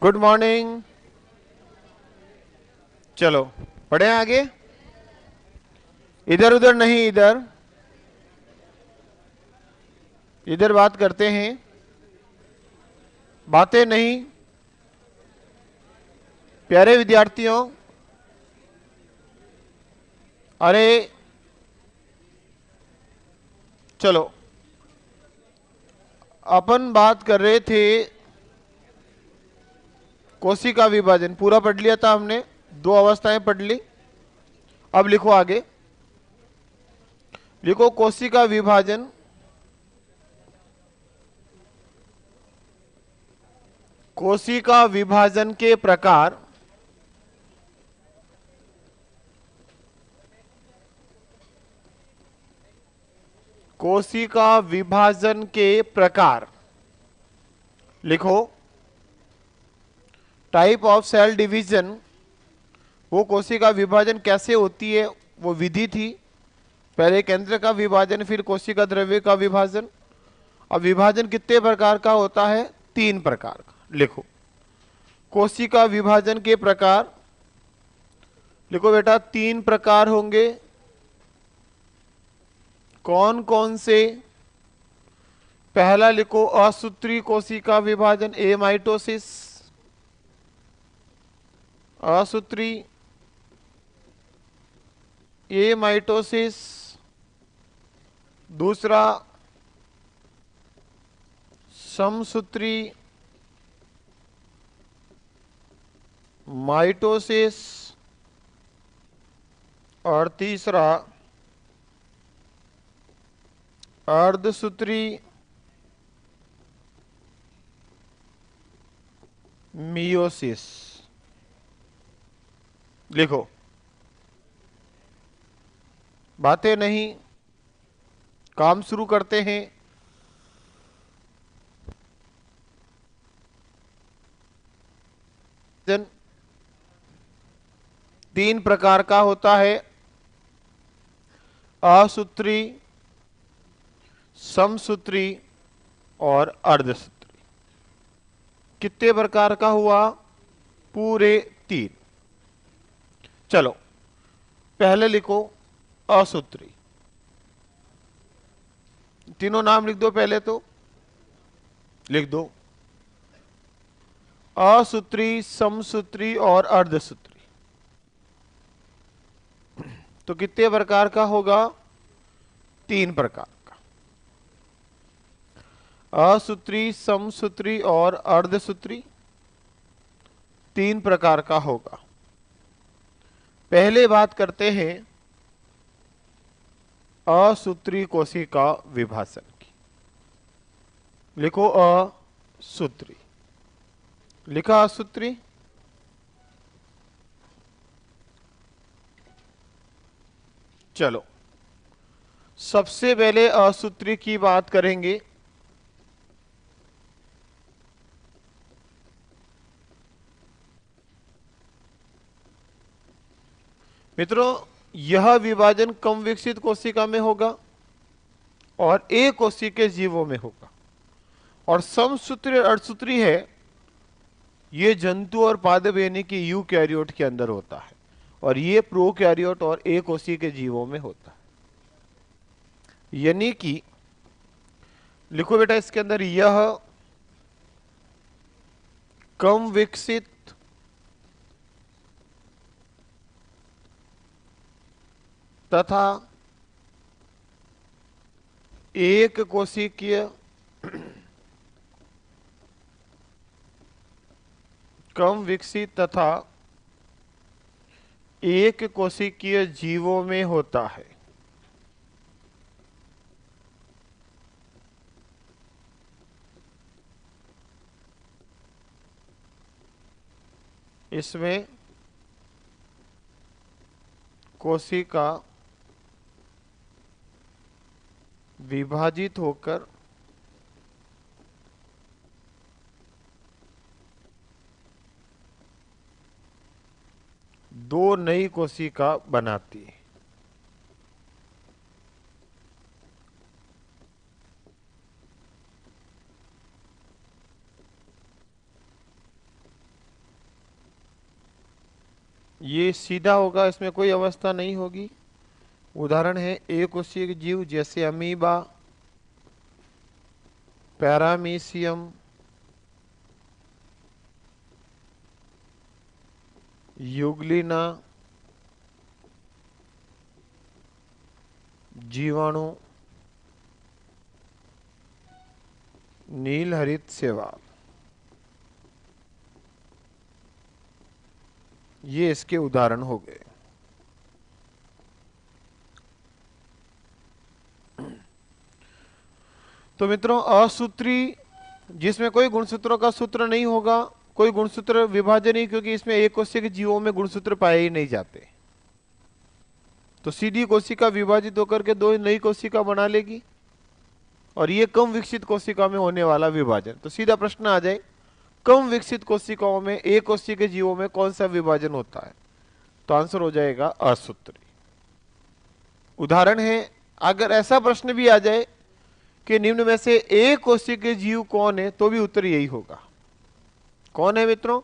Good morning. चलो पढ़े आगे। इधर उधर नहीं, इधर इधर बात करते हैं, बातें नहीं। प्यारे विद्यार्थियों, अरे चलो, अपन बात कर रहे थे कोशिका विभाजन। पूरा पढ़ लिया था हमने, दो अवस्थाएं पढ़ ली। अब लिखो आगे, लिखो कोशिका विभाजन। कोशिका विभाजन के प्रकार। कोशिका विभाजन के प्रकार लिखो। टाइप ऑफ सेल डिवीजन, वो कोशिका विभाजन कैसे होती है, वो विधि थी। पहले केंद्र का विभाजन, फिर कोशिका द्रव्य का विभाजन। अब विभाजन कितने प्रकार का होता है? 3 प्रकार का। लिखो कोशिका विभाजन के प्रकार। लिखो बेटा, 3 प्रकार होंगे। कौन कौन से? पहला लिखो असूत्री कोशिका विभाजन, एमाइटोसिस। असूत्री एमाइटोसिस। दूसरा समसूत्री माइटोसिस। और तीसरा अर्धसूत्री मियोसिस। लिखो, बातें नहीं, काम शुरू करते हैं। जन 3 प्रकार का होता है, असूत्री, समसूत्री और अर्धसूत्री। कितने प्रकार का हुआ? पूरे 3। चलो पहले लिखो असूत्री। तीनों नाम लिख दो, पहले तो लिख दो असूत्री, समसूत्री और अर्धसूत्री। तो कितने प्रकार का होगा? 3 प्रकार का। असूत्री, समसूत्री और अर्धसूत्री 3 प्रकार का होगा। पहले बात करते हैं असूत्री कोशिका विभाजन की। लिखो असूत्री। लिखा असूत्री। चलो सबसे पहले असूत्री की बात करेंगे। मित्रों, यह विभाजन कम विकसित कोशिका में होगा और एक कोशिकीय जीवों में होगा। और समसूत्री और अर्धसूत्री है, ये जंतु और पादप यानी कि यूकैरियोट के अंदर होता है, और ये प्रोकैरियोट और एक कोशिकीय जीवों में होता है। यानी कि लिखो बेटा, इसके अंदर यह कम विकसित तथा एक कोशिकीय, कम विकसित तथा एक कोशिकीय जीवों में होता है। इसमें कोशिका विभाजित होकर दो नई कोशिका बनाती है। ये सीधा होगा, इसमें कोई अवस्था नहीं होगी। उदाहरण है एक कोशिकीय जीव जैसे अमीबा, पैरामीशियम, युगलिना, जीवाणु, नील हरित शैवाल, ये इसके उदाहरण हो गए। तो मित्रों असूत्री, जिसमें कोई गुणसूत्रों का सूत्र नहीं होगा, कोई गुणसूत्र विभाजन नहीं, क्योंकि इसमें एक कोशिकीय जीवों में गुणसूत्र पाए ही नहीं जाते। तो सीधी कोशिका विभाजित होकर के दो नई कोशिका बना लेगी, और ये कम विकसित कोशिका में होने वाला विभाजन। तो सीधा प्रश्न आ जाए, कम विकसित कोशिकाओं में एक कोशिकीय जीवों में कौन सा विभाजन होता है? तो आंसर हो जाएगा असूत्री। उदाहरण है, अगर ऐसा प्रश्न भी आ जाए कि निम्न में से एक कोशिकीय जीव कौन है, तो भी उत्तर यही होगा। कौन है मित्रों?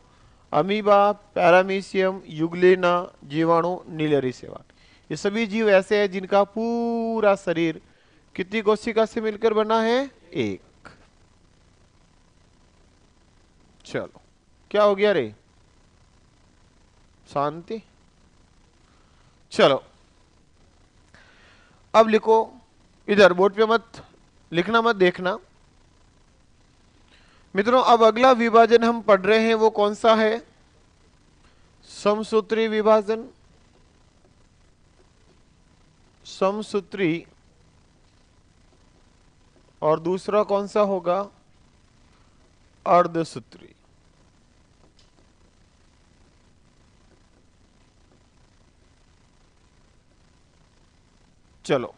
अमीबा, पैरामीशियम, युगलेना, जीवाणु, नीलहरी शैवाल। ये सभी जीव ऐसे हैं जिनका पूरा शरीर कितनी कोशिका से मिलकर बना है? एक। चलो, क्या हो गया रे? शांति। चलो अब लिखो, इधर बोर्ड पे मत लिखना, मत देखना मित्रों। अब अगला विभाजन हम पढ़ रहे हैं वो कौन सा है? समसूत्री विभाजन। समसूत्री। और दूसरा कौन सा होगा? अर्धसूत्री। चलो,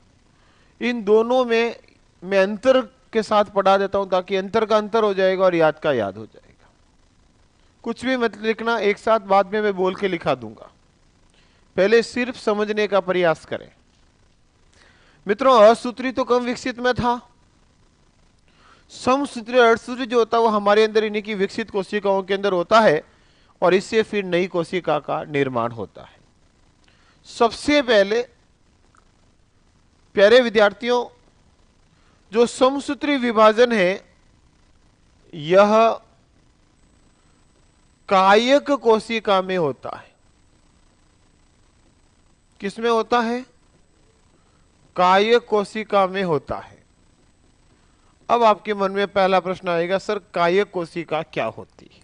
इन दोनों में मैं अंतर के साथ पढ़ा देता हूं, ताकि अंतर का अंतर हो जाएगा और याद का याद हो जाएगा। कुछ भी मत लिखना एक साथ, बाद में मैं बोल के लिखा दूंगा। पहले सिर्फ समझने का प्रयास करें। मित्रों असूत्री तो कम विकसित में था, समसूत्री अर्धसूत्री जो होता है वो हमारे अंदर इन्हीं की विकसित कोशिकाओं के अंदर होता है, और इससे फिर नई कोशिका का निर्माण होता है। सबसे पहले प्यारे विद्यार्थियों, जो समसूत्री विभाजन है यह कायक कोशिका में होता है। किसमें होता है? कायक कोशिका में होता है। अब आपके मन में पहला प्रश्न आएगा, सर कायक कोशिका क्या होती है?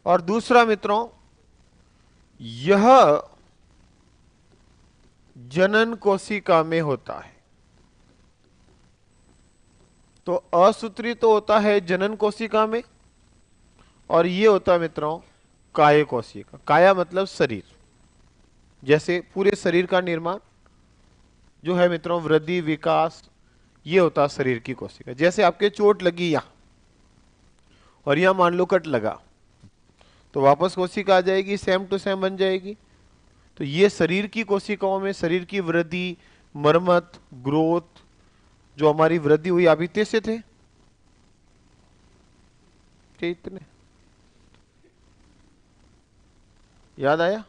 और दूसरा मित्रों, यह जनन कोशिका में होता है। तो असूत्री तो होता है जनन कोशिका में, और ये होता है मित्रों काय कोशिका। काया मतलब शरीर, जैसे पूरे शरीर का निर्माण जो है मित्रों, वृद्धि, विकास, ये होता है शरीर की कोशिका। जैसे आपके चोट लगी यहां, और यहां मान लो कट लगा, तो वापस कोशिका आ जाएगी, सेम टू सेम बन जाएगी। तो ये शरीर की कोशिकाओं में शरीर की वृद्धि, मरम्मत, ग्रोथ, जो हमारी वृद्धि हुई, आप इतने से थे इतने, याद आया?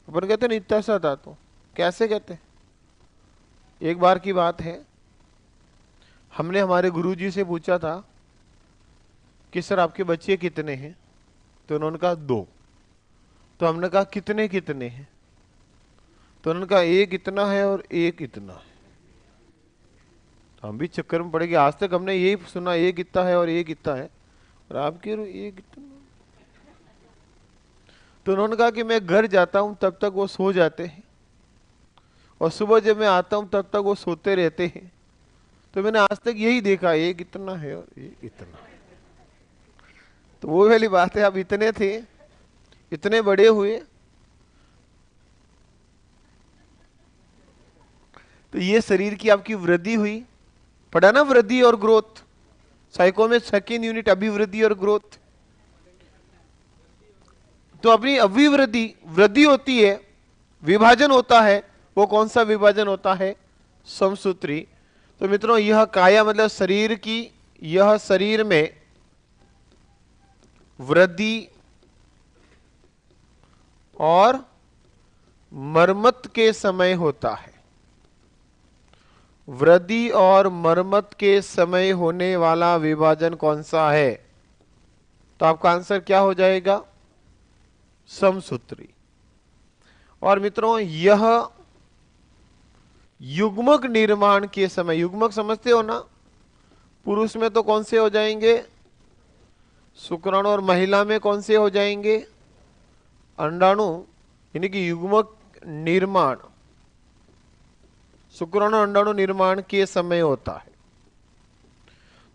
अपन कहते ना इतना सा था, तो कैसे कहते? एक बार की बात है, हमने हमारे गुरुजी से पूछा था कि सर आपके बच्चे कितने हैं? तो उन्होंने कहा 2। तो हमने कहा कितने कितने हैं? तो उन्होंने कहा एक इतना है और एक इतना है। तो हम भी चक्कर में पड़ गए, आज तक हमने यही सुना एक इतना है और एक इतना है, और आप कह रहे हो एक इतना। तो उन्होंने कहा कि मैं घर जाता हूं तब तक वो सो जाते हैं, और सुबह जब मैं आता हूं तब तक वो सोते रहते हैं। तो मैंने आज तक यही देखा, एक इतना है और एक इतना। तो वो वाली बात है, अब इतने थे, इतने बड़े हुए। तो ये शरीर की आपकी वृद्धि हुई, पढ़ा ना, वृद्धि और ग्रोथ। साइको में सेकेंड यूनिट अभिवृद्धि और ग्रोथ। तो अपनी अभिवृद्धि, वृद्धि होती है, विभाजन होता है, वो कौन सा विभाजन होता है? समसूत्री। तो मित्रों यह काया मतलब शरीर की, यह शरीर में वृद्धि, और मरम्मत के समय होता है। वृद्धि और मरम्मत के समय होने वाला विभाजन कौन सा है? तो आपका आंसर क्या हो जाएगा? समसूत्री। और मित्रों, यह युग्मक निर्माण के समय, युग्मक समझते हो ना, पुरुष में तो कौन से हो जाएंगे? शुक्राणु। और महिला में कौन से हो जाएंगे? अंडाणु। यानी कि युग्मक निर्माण शुक्राणु अंडाणु निर्माण के समय होता है।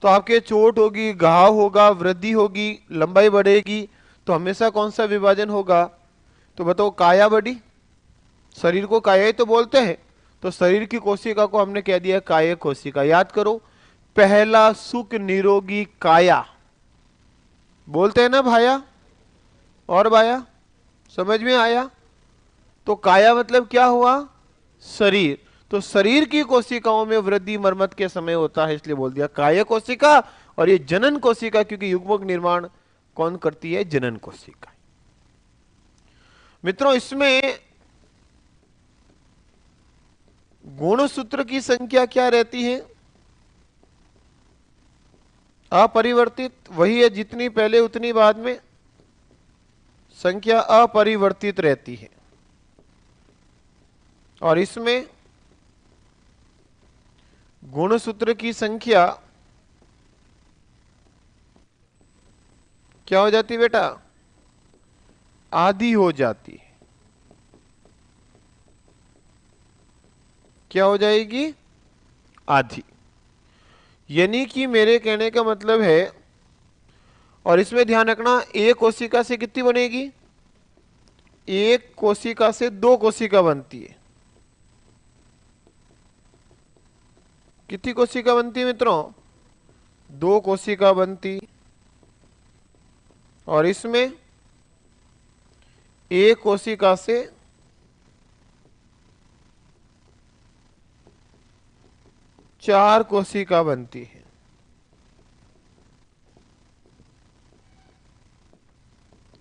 तो आपके चोट होगी, घाव होगा, वृद्धि होगी, लंबाई बढ़ेगी, तो हमेशा कौन सा विभाजन होगा? तो बताओ, काया बढ़ी। शरीर को काया ही तो बोलते हैं। तो शरीर की कोशिका को हमने कह दिया काय कोशिका। याद करो, पहला सुख निरोगी काया बोलते हैं ना भाया और भाया, समझ में आया? तो काया मतलब क्या हुआ? शरीर। तो शरीर की कोशिकाओं में वृद्धि मरम्मत के समय होता है, इसलिए बोल दिया काय कोशिका। और ये जनन कोशिका, क्योंकि युग्मक निर्माण कौन करती है? जनन कोशिका। मित्रों, इसमें गुणसूत्र की संख्या क्या रहती है? अपरिवर्तित। वही है, जितनी पहले उतनी बाद में, संख्या अपरिवर्तित रहती है। और इसमें गुणसूत्र की संख्या क्या हो जाती बेटा? आधी हो जाती है। क्या हो जाएगी? आधी। यानी कि मेरे कहने का मतलब है, और इसमें ध्यान रखना, एक कोशिका से कितनी बनेगी? एक कोशिका से दो कोशिका बनती है। कितनी कोशिका बनती है मित्रों? दो कोशिका बनती। और इसमें एक कोशिका से चार कोशिका बनती है।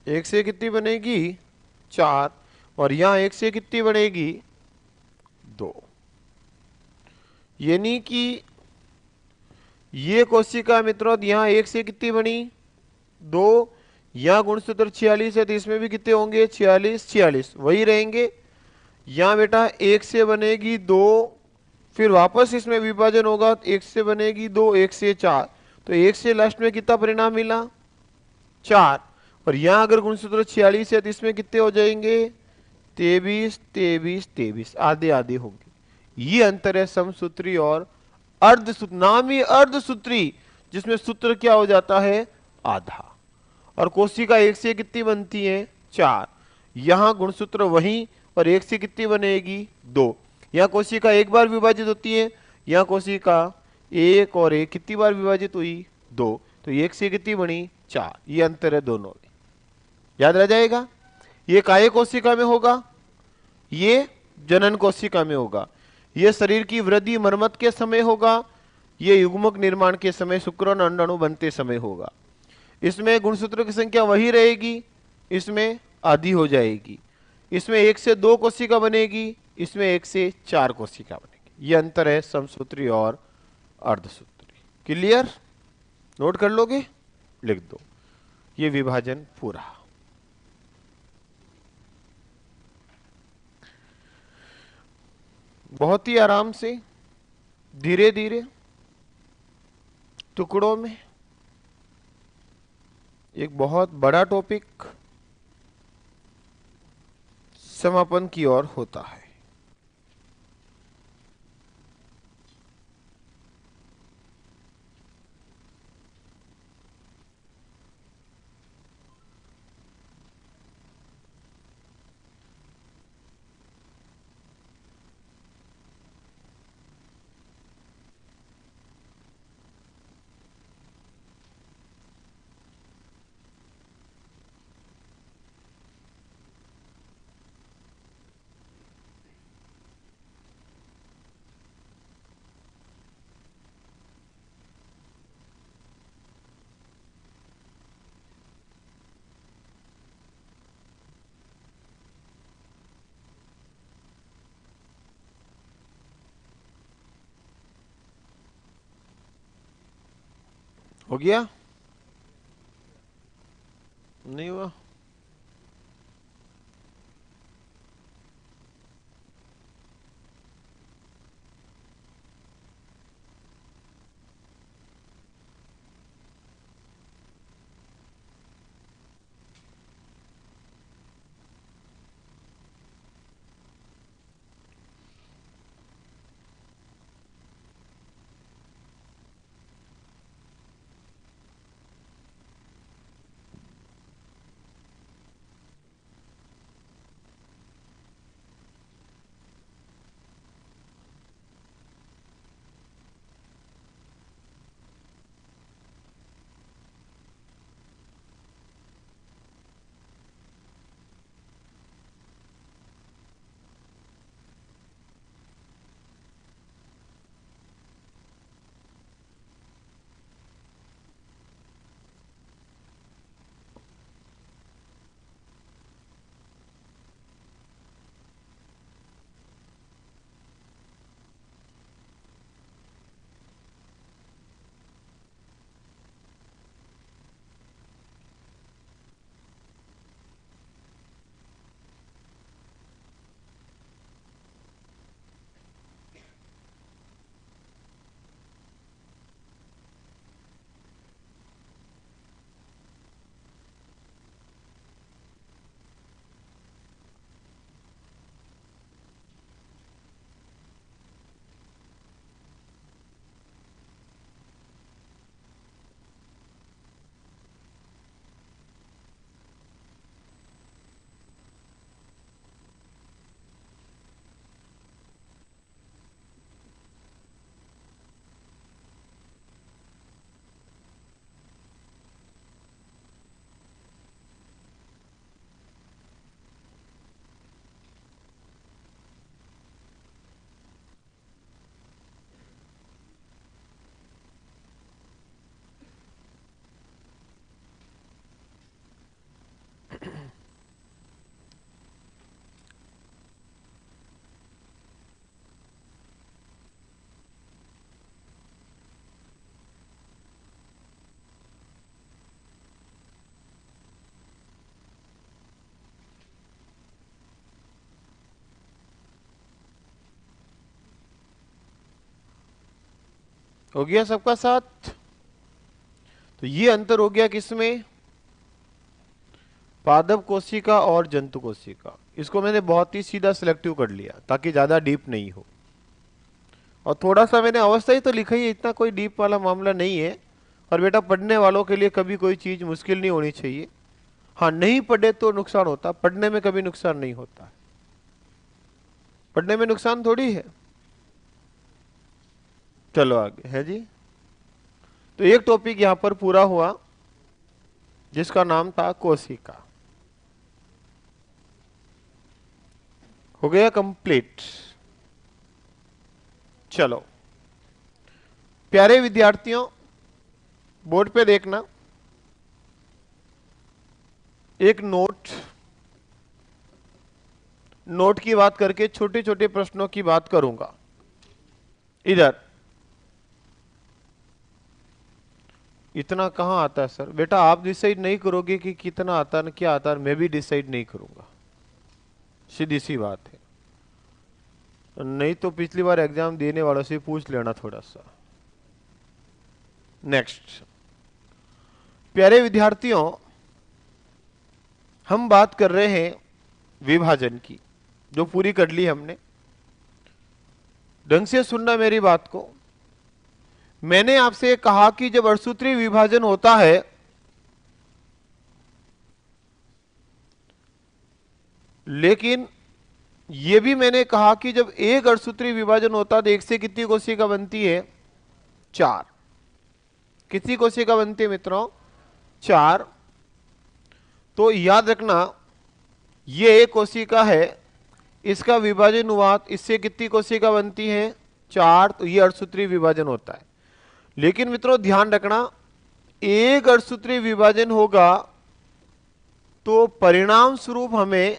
एक से कितनी बनेगी? चार। और यहां एक से कितनी बनेगी? दो। यानी कि ये कोशिका मित्रों यहां एक से कितनी बनी? दो। यहां गुणसूत्र 46 है, तो इसमें भी कितने होंगे? 46 46 वही रहेंगे। यहां बेटा एक से बनेगी दो, फिर वापस इसमें विभाजन होगा, तो एक से बनेगी दो, एक से चार। तो एक से लास्ट में कितना परिणाम मिला? चार। और यहां अगर गुणसूत्र 46 है, तो इसमें कितने हो जाएंगे? 23 23 23, आधे आधे होंगे। ये अंतर है समसूत्री और अर्धसूत्री। नाम ही अर्धसूत्री, जिसमें सूत्र क्या हो जाता है? आधा। और कोशिका एक से कितनी बनती है? चार। यहां गुणसूत्र वही, और एक से कितनी बनेगी? दो। यहां कोशिका एक बार विभाजित होती है, यहां कोशिका एक और एक कितनी बार विभाजित हुई? दो। तो एक से कितनी बनी? चार। ये अंतर है दोनों में, याद रह जाएगा। ये काय कोशिका में होगा, ये जनन कोशिका में होगा। ये शरीर की वृद्धि मरम्मत के समय होगा, ये युग्मक निर्माण के समय शुक्राणु अंडाणु बनते समय होगा। इसमें गुणसूत्रों की संख्या वही रहेगी, इसमें आधी हो जाएगी। इसमें एक से दो कोशिका बनेगी, इसमें एक से चार कोशिका बनेगी। ये अंतर है समसूत्री और अर्धसूत्री। क्लियर? नोट कर लोगे? लिख दो। ये विभाजन पूरा। बहुत ही आराम से, धीरे धीरे टुकड़ों में एक बहुत बड़ा टॉपिक समापन की ओर होता है। हो गया? नहीं हुआ? हो गया सबका साथ? तो ये अंतर हो गया किसमें? पादप कोशिका और जंतु कोशिका। इसको मैंने बहुत ही सीधा सिलेक्टिव कर लिया ताकि ज्यादा डीप नहीं हो, और थोड़ा सा मैंने अवस्था ही तो लिखा ही है, इतना कोई डीप वाला मामला नहीं है। और बेटा पढ़ने वालों के लिए कभी कोई चीज मुश्किल नहीं होनी चाहिए। हाँ, नहीं पढ़े तो नुकसान होता, पढ़ने में कभी नुकसान नहीं होता। पढ़ने में नुकसान थोड़ी है। चलो आगे है जी। तो एक टॉपिक यहां पर पूरा हुआ जिसका नाम था कोशिका। हो गया कंप्लीट। चलो प्यारे विद्यार्थियों, बोर्ड पे देखना, एक नोट की बात करके छोटे छोटे प्रश्नों की बात करूंगा। इधर इतना कहां आता है सर? बेटा आप डिसाइड नहीं करोगे कि कितना आता है क्या आता है, मैं भी डिसाइड नहीं करूंगा, सीधी सी बात है। नहीं तो पिछली बार एग्जाम देने वालों से पूछ लेना थोड़ा सा। नेक्स्ट, प्यारे विद्यार्थियों, हम बात कर रहे हैं विभाजन की, जो पूरी कर ली हमने। ढंग से सुनना मेरी बात को। मैंने आपसे कहा कि जब अड़सूत्री विभाजन होता है लेकिन यह भी मैंने कहा कि जब एक अड़सूत्री विभाजन होता है तो एक से कितनी कोशिका बनती है? 4। कितनी कोशिका बनती है मित्रों? 4। तो याद रखना, ये एक कोशिका है, इसका विभाजन हुआ, इससे कितनी कोशिका बनती है? 4। तो ये अड़सूत्री विभाजन होता है। लेकिन मित्रों ध्यान रखना, एक अड़सूत्री विभाजन होगा तो परिणाम स्वरूप हमें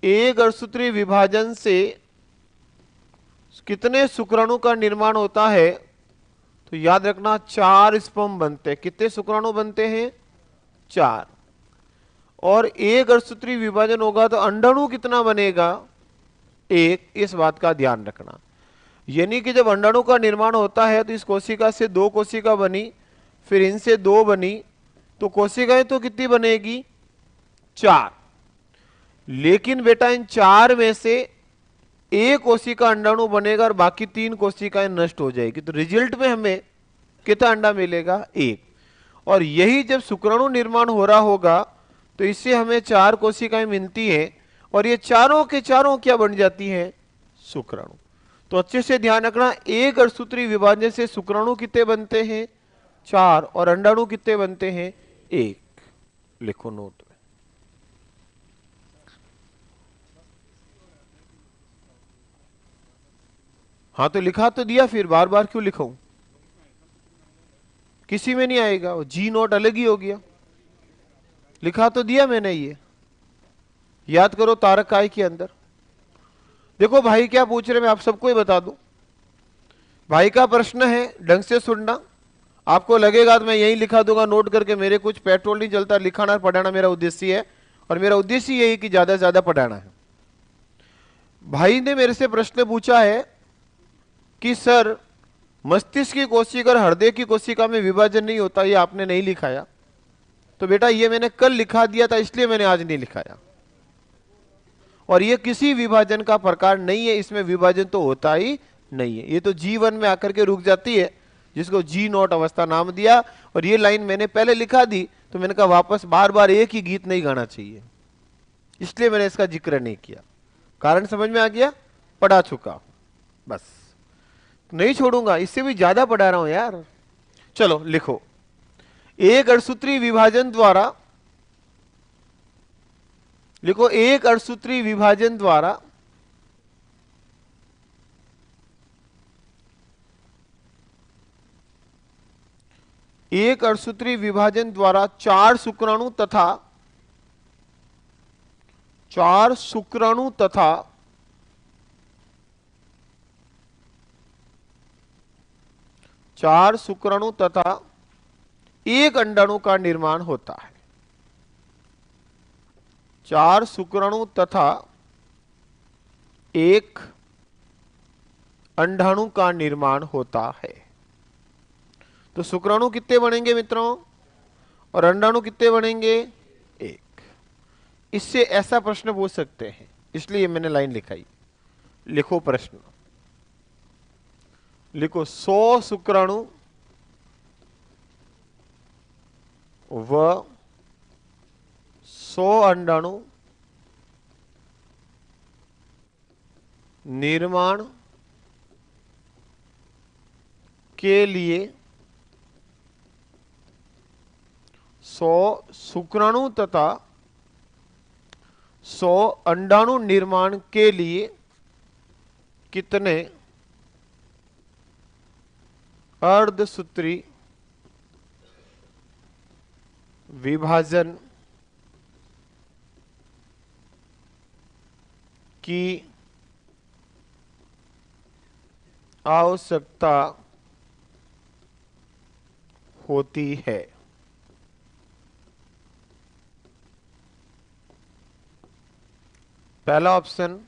एक अड़सूत्री विभाजन से कितने शुक्राणु का निर्माण होता है? तो याद रखना 4 स्पर्म बनते हैं। कितने शुक्राणु बनते हैं? 4। और एक अर्धसूत्री विभाजन होगा तो अंडाणु कितना बनेगा? 1। इस बात का ध्यान रखना। यानी कि जब अंडाणु का निर्माण होता है तो इस कोशिका से 2 कोशिका बनी, फिर इनसे 2 बनी, तो कोशिकाएं तो कितनी बनेगी? 4। लेकिन बेटा इन 4 में से एक कोशिका अंडाणु बनेगा और बाकी 3 कोशिकाएं नष्ट हो जाएगी। तो रिजल्ट में हमें कितना अंडा मिलेगा? 1। और यही जब शुक्राणु निर्माण हो रहा होगा तो इससे हमें 4 कोशिकाएं मिलती हैं और ये चारों के चारों क्या बन जाती हैं? शुक्राणु। तो अच्छे से ध्यान रखना, एक अर्धसूत्री विभाजन से शुक्राणु कितने बनते हैं? 4। और अंडाणु कितने बनते हैं? 1। लिखो नोट में। हाँ तो लिखा तो दिया, फिर बार बार क्यों लिखाऊं? किसी में नहीं आएगा, वो जी नोट अलग ही हो गया। लिखा तो दिया मैंने, ये याद करो तारक काय के अंदर। देखो भाई क्या पूछ रहे, मैं आप सबको ही बता दूं। भाई का प्रश्न है, ढंग से सुनना। आपको लगेगा तो मैं यही लिखा दूंगा नोट करके, मेरे कुछ पेट्रोल नहीं जलता, लिखाना पढ़ाना मेरा उद्देश्य है और मेरा उद्देश्य यही कि ज्यादा से ज्यादा पढ़ाना है। भाई ने मेरे से प्रश्न पूछा है कि सर मस्तिष्क की कोशिका और हृदय की कोशिका में विभाजन नहीं होता, ये आपने नहीं लिखाया। तो बेटा ये मैंने कल लिखा दिया था, इसलिए मैंने आज नहीं लिखाया। और ये किसी विभाजन का प्रकार नहीं है, इसमें विभाजन तो होता ही नहीं है। ये तो G1 में आकर के रुक जाती है, जिसको G0 अवस्था नाम दिया। और ये लाइन मैंने पहले लिखा दी, तो मैंने कहा वापस बार बार एक ही गीत नहीं गाना चाहिए, इसलिए मैंने इसका जिक्र नहीं किया। कारण समझ में आ गया? पढ़ा चुका बस, नहीं छोड़ूंगा, इससे भी ज्यादा पढ़ा रहा हूं यार। चलो लिखो, एक अर्धसूत्री विभाजन द्वारा, लिखो एक अर्धसूत्री विभाजन द्वारा एक अर्धसूत्री विभाजन द्वारा 4 शुक्राणु तथा 4 शुक्राणु तथा 4 शुक्राणु तथा एक अंडाणु का निर्माण होता है। 4 शुक्राणु तथा एक अंडाणु का निर्माण होता है। तो शुक्राणु कितने बनेंगे मित्रों और अंडाणु कितने बनेंगे? 1। इससे ऐसा प्रश्न पूछ सकते हैं, इसलिए मैंने लाइन लिखाई। लिखो प्रश्न, लिखो 100 शुक्राणु व 100 अंडाणु निर्माण के लिए 100 शुक्राणु तथा 100 अंडाणु निर्माण के लिए कितने अर्धसूत्री विभाजन की आवश्यकता होती है? पहला ऑप्शन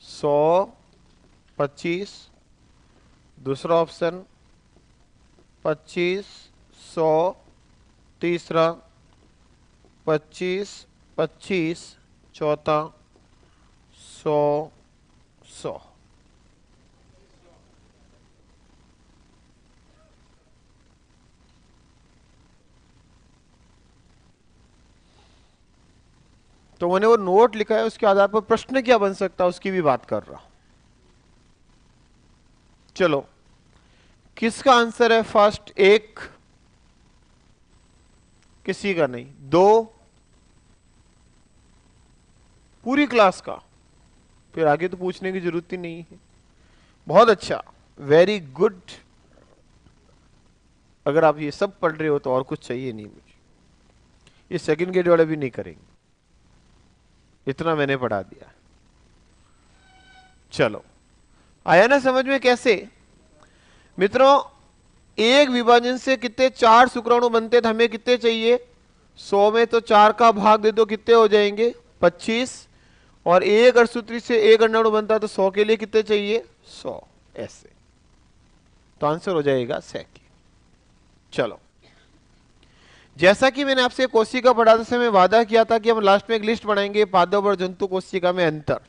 100 25, दूसरा ऑप्शन 25 100, तीसरा 25 25, चौथा 100 100। तो मैंने वो नोट लिखा है, उसके आधार पर प्रश्न क्या बन सकता है उसकी भी बात कर रहा हूं। चलो किसका आंसर है फर्स्ट? 1, किसी का नहीं। 2, पूरी क्लास का, फिर आगे तो पूछने की जरूरत ही नहीं है। बहुत अच्छा, वेरी गुड। अगर आप ये सब पढ़ रहे हो तो और कुछ चाहिए नहीं मुझे, ये सेकंड ग्रेड वाले भी नहीं करेंगे, इतना मैंने पढ़ा दिया। चलो आया ना समझ में? कैसे मित्रों एक विभाजन से कितने 4 शुक्राणु बनते थे, हमें कितने चाहिए 100 में, तो 4 का भाग दे दो कितने हो जाएंगे 25, और एक अड़सूत्री से एक अंडाणु बनता है तो 100 के लिए कितने चाहिए 100, ऐसे तो आंसर हो जाएगा सेकी। चलो, जैसा कि मैंने आपसे कोशिका पढ़ाते समय वादा किया था कि हम लास्ट में एक लिस्ट बनाएंगे पादप और जंतु कोशिका में अंतर।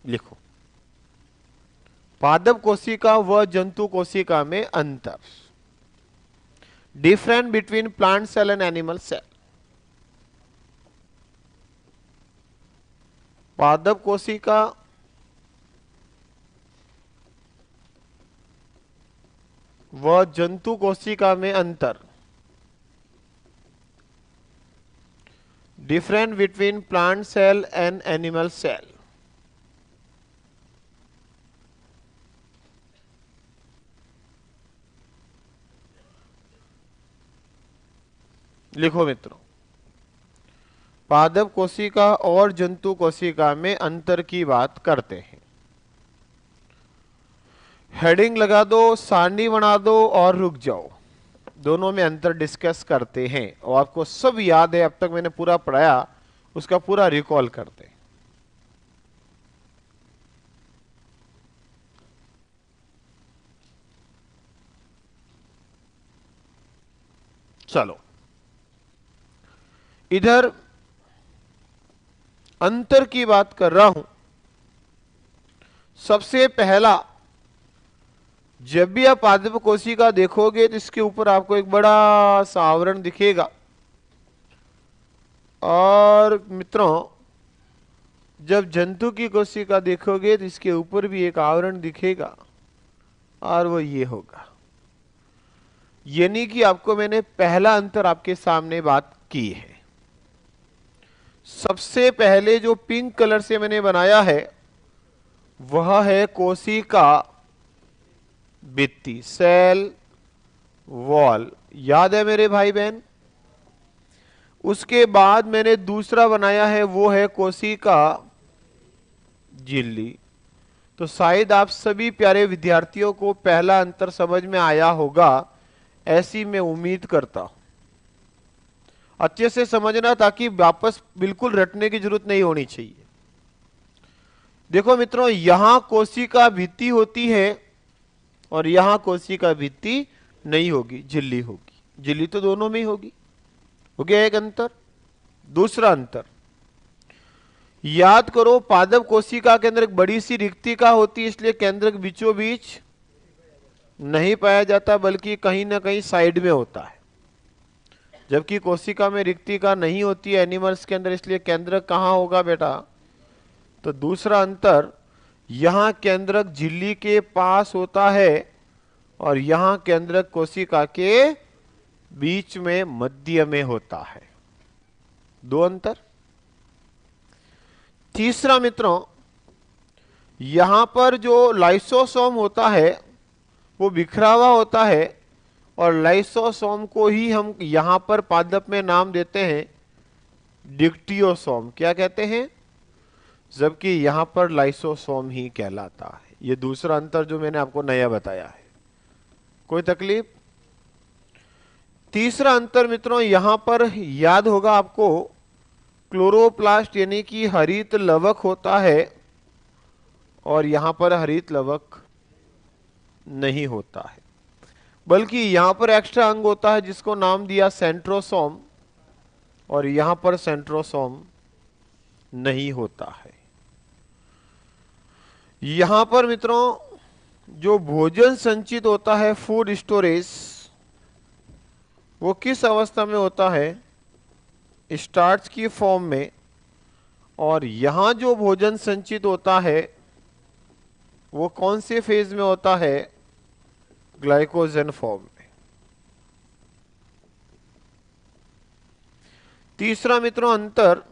लिखो, पादप कोशिका व जंतु कोशिका में अंतर, difference between plant cell and animal cell. पादप कोशिका व जंतु कोशिका में अंतर, difference between plant cell and animal cell. लिखो मित्रों, पादप कोशिका और जंतु कोशिका में अंतर की बात करते हैं। हेडिंग लगा दो, सारणी बना दो और रुक जाओ, दोनों में अंतर डिस्कस करते हैं। और आपको सब याद है, अब तक मैंने पूरा पढ़ाया उसका पूरा रिकॉल करते हैं। चलो, इधर अंतर की बात कर रहा हूं। सबसे पहला, जब भी आप पादप कोशिका देखोगे तो इसके ऊपर आपको एक बड़ा सा आवरण दिखेगा, और मित्रों जब जंतु की कोशिका देखोगे तो इसके ऊपर भी एक आवरण दिखेगा, और वो ये होगा। यानी कि आपको मैंने पहला अंतर आपके सामने बात की है। सबसे पहले जो पिंक कलर से मैंने बनाया है वह है कोशिका भित्ति, सेल वॉल, याद है मेरे भाई बहन। उसके बाद मैंने दूसरा बनाया है वो है कोशिका झिल्ली। तो शायद आप सभी प्यारे विद्यार्थियों को पहला अंतर समझ में आया होगा, ऐसी मैं उम्मीद करता हूं। अच्छे से समझना ताकि वापस बिल्कुल रटने की जरूरत नहीं होनी चाहिए। देखो मित्रों, यहां कोशिका भित्ति होती है और यहां कोशिका भित्ति नहीं होगी, झिल्ली होगी। झिल्ली तो दोनों में ही होगी। हो गया एक अंतर। दूसरा अंतर याद करो, पादप कोशिका के अंदर एक बड़ी सी रिक्तिका होती है, इसलिए केंद्रक बीचों बीच नहीं पाया जाता बल्कि कहीं ना कहीं साइड में होता है। जबकि कोशिका में रिक्तिका नहीं होती है एनिमल्स के अंदर, इसलिए केंद्रक कहां होगा बेटा। तो दूसरा अंतर, यहां केंद्रक झिल्ली के पास होता है और यहां केंद्रक कोशिका के बीच में मध्य में होता है। दो अंतर। तीसरा मित्रों, यहां पर जो लाइसोसोम होता है वो बिखरा हुआ होता है, और लाइसोसोम को ही हम यहां पर पादप में नाम देते हैं डिक्टियोसोम। क्या कहते हैं? जबकि यहां पर लाइसोसोम ही कहलाता है। ये दूसरा अंतर जो मैंने आपको नया बताया है। कोई तकलीफ? तीसरा अंतर मित्रों, यहां पर याद होगा आपको, क्लोरोप्लास्ट यानी कि हरित लवक होता है और यहां पर हरित लवक नहीं होता है, बल्कि यहां पर एक्स्ट्रा अंग होता है जिसको नाम दिया सेंट्रोसोम, और यहां पर सेंट्रोसोम नहीं होता है। यहां पर मित्रों जो भोजन संचित होता है, फूड स्टोरेज, वो किस अवस्था में होता है? स्टार्च की फॉर्म में। और यहां जो भोजन संचित होता है वो कौन से फेज में होता है? ग्लाइकोजन फॉर्म में। तीसरा मित्रों अंतर,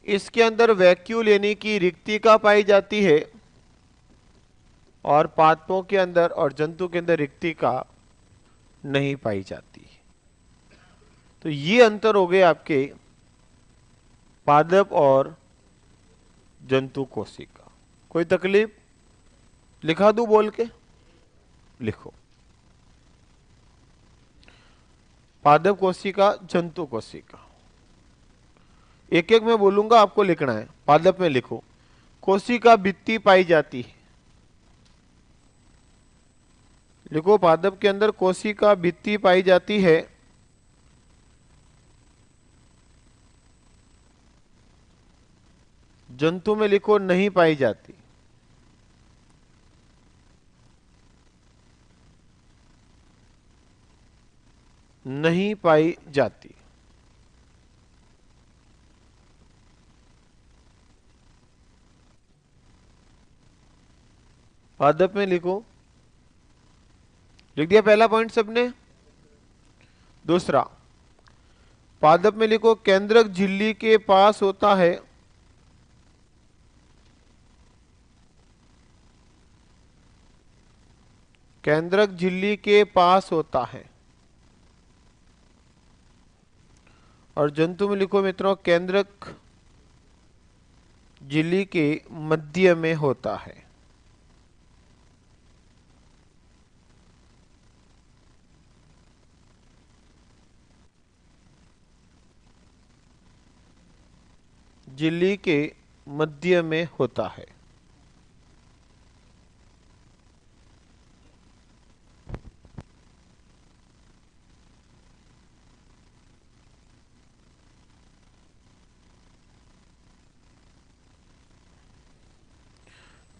इसके अंदर वैक्यूल यानी कि रिक्तिका पाई जाती है, और पादपों के अंदर और जंतु के अंदर रिक्तिका नहीं पाई जाती। तो ये अंतर हो गए आपके पादप और जंतु कोशिका। कोई तकलीफ? लिखा दूं बोल के? लिखो। पादप कोशिका, जंतु कोशिका, एक एक मैं बोलूंगा, आपको लिखना है। पादप में लिखो, कोशिका भित्ति पाई जाती है। लिखो, पादप के अंदर कोशिका भित्ति पाई जाती है। जंतु में लिखो, नहीं पाई जाती। नहीं पाई जाती। पादप में लिखो। लिख दिया पहला पॉइंट सबने। दूसरा, पादप में लिखो, केंद्रक झिल्ली के पास होता है। केंद्रक झिल्ली के पास होता है। और जंतु में लिखो मित्रों, केंद्रक झिल्ली के मध्य में होता है। झिल्ली के मध्य में होता है।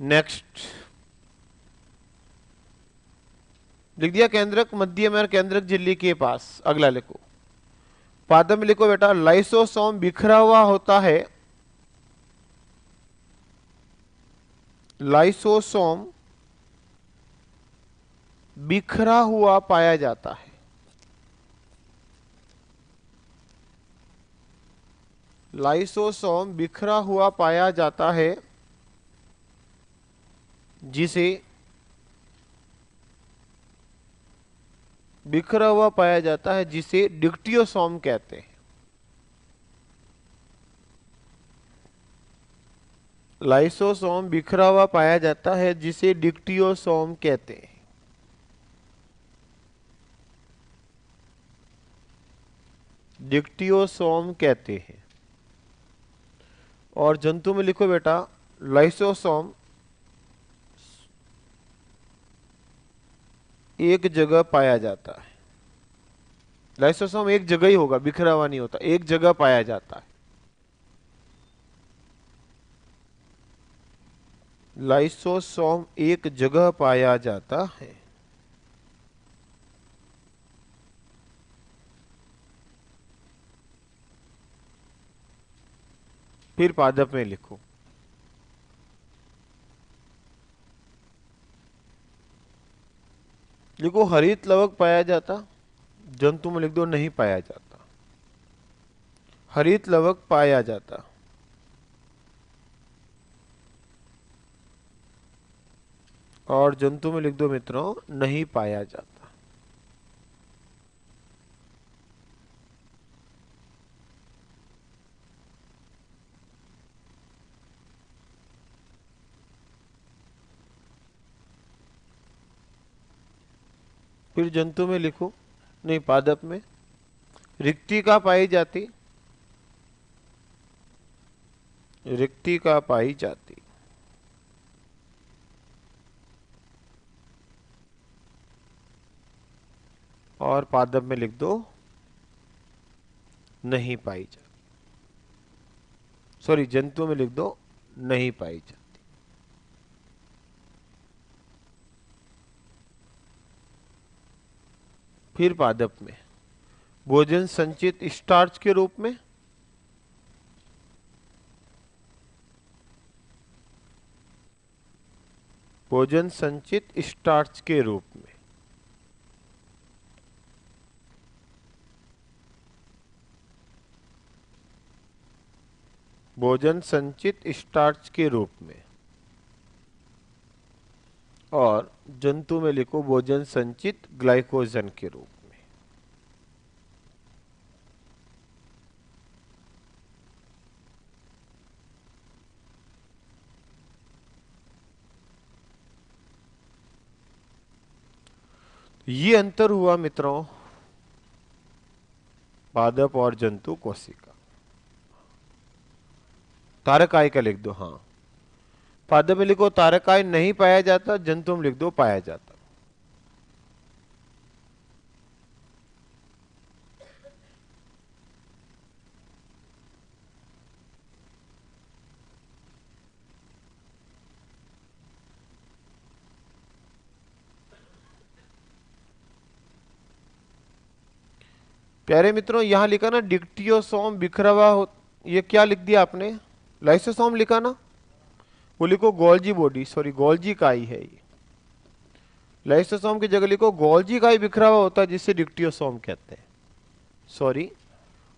नेक्स्ट, लिख दिया केंद्रक मध्य में और केंद्रक झिल्ली के पास। अगला लिखो, पादप में लिखो बेटा, लाइसोसोम बिखरा हुआ होता है। लाइसोसोम बिखरा हुआ पाया जाता है। लाइसोसोम बिखरा हुआ पाया जाता है, जिसे बिखरा हुआ पाया जाता है, जिसे डिक्टियोसोम कहते हैं। लाइसोसोम बिखरा हुआ पाया जाता है, जिसे डिक्टियोसोम कहते हैं। डिक्टियोसोम कहते हैं। और जंतु में लिखो बेटा, लाइसोसोम एक जगह पाया जाता है। लाइसोसोम एक जगह ही होगा, बिखरा हुआ नहीं होता, एक जगह पाया जाता है। लाइसोसोम एक जगह पाया जाता है। फिर पादप में लिखो, लिखो हरित लवक पाया जाता। जंतु में लिख दो, नहीं पाया जाता। हरित लवक पाया जाता। और जंतु में लिख दो मित्रों, नहीं पाया जाता। फिर जंतु में लिखो, नहीं पादप में, रिक्तिका पाई जाती। रिक्तिका पाई जाती। और पादप में लिख दो, नहीं पाई जाती। सॉरी, जंतु में लिख दो, नहीं पाई जाती। फिर पादप में, भोजन संचित स्टार्च के रूप में। भोजन संचित स्टार्च के रूप में। भोजन संचित स्टार्च के रूप में। और जंतु में लिखो, भोजन संचित ग्लाइकोजन के रूप में। ये अंतर हुआ मित्रों पादप और जंतु कोशिका। तारकाय का लिख दो, हाँ। पादप में लिखो तारकाय नहीं पाया जाता, जंतु में लिख दो पाया जाता। प्यारे मित्रों यहां लिखा ना डिक्टियोसोम बिखरा हुआ ये क्या लिख दिया आपने? लाइसोसोम लिखा ना, वो लिखो गोल्जी बॉडी, सॉरी गोल्जी काई है ये। लाइसोसोम की जगह लिखो गोल्जी काई बिखरा हुआ होता है जिससे डिक्टियोसोम कहते हैं, सॉरी।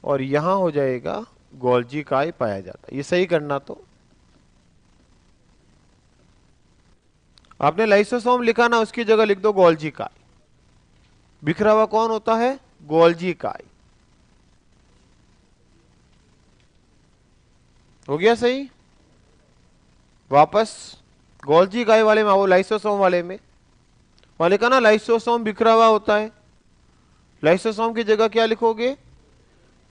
और यहां हो जाएगा गोल्जी काई पाया जाता है, ये सही करना। तो आपने लाइसोसोम लिखा ना, उसकी जगह लिख दो गोल्जी काई। बिखरा हुआ कौन होता है? गोल्जी काई। हो गया सही। वापस गोल्जी काई वाले में आओ, लाइसोसोम वाले में। वहां लिखा ना लाइसोसोम बिखरा हुआ होता है, लाइसोसोम की जगह क्या लिखोगे?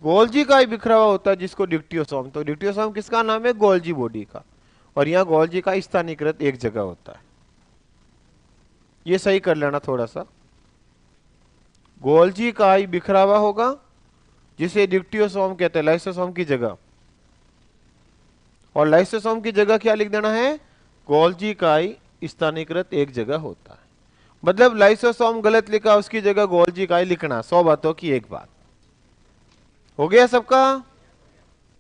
गोल्जी काई बिखरा हुआ होता है जिसको डिक्टियोसोम, तो डिक्टियोसोम किसका नाम है? गोल्जी बॉडी का। और यहां गोल्जी का स्थानीकृत एक जगह होता है, ये सही कर लेना थोड़ा सा। गोल्जी काई बिखरा हुआ होगा जिसे डिक्टियोसोम कहते हैं लाइसोसोम की जगह, और लाइसोसोम की जगह क्या लिख देना है? गोल्जी काई स्थानीकृत एक जगह होता है। मतलब लाइसोसोम गलत लिखा, उसकी जगह गोल्जी काई लिखना, 100 बातों की एक बात। हो गया सबका?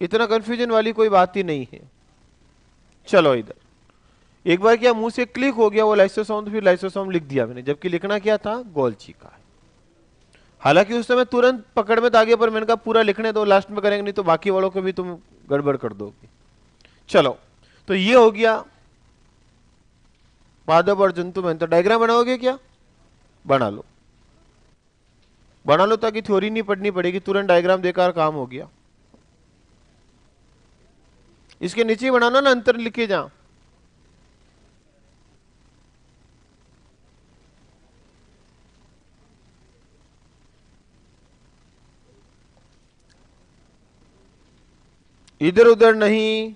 इतना कंफ्यूजन वाली कोई बात ही नहीं है। चलो इधर एक बार क्या मुंह से क्लिक हो गया वो लाइसोसोम, तो फिर लाइसोसोम लिख दिया मैंने, जबकि लिखना क्या था? गोल्जी का। हालांकि उस समय तुरंत पकड़ में तो आ गया, पर मैंने कहा पूरा लिखने दो, लास्ट में करेंगे नहीं तो बाकी वालों को भी तुम गड़बड़ कर दोगे। चलो, तो ये हो गया पादप और जंतु में। तो डायग्राम बनाओगे क्या? बना लो, बना लो, ताकि थ्योरी नहीं पढ़नी पड़ेगी, तुरंत डायग्राम देकर काम हो गया। इसके नीचे बनाना ना, अंतर लिखे जा। इधर उधर नहीं।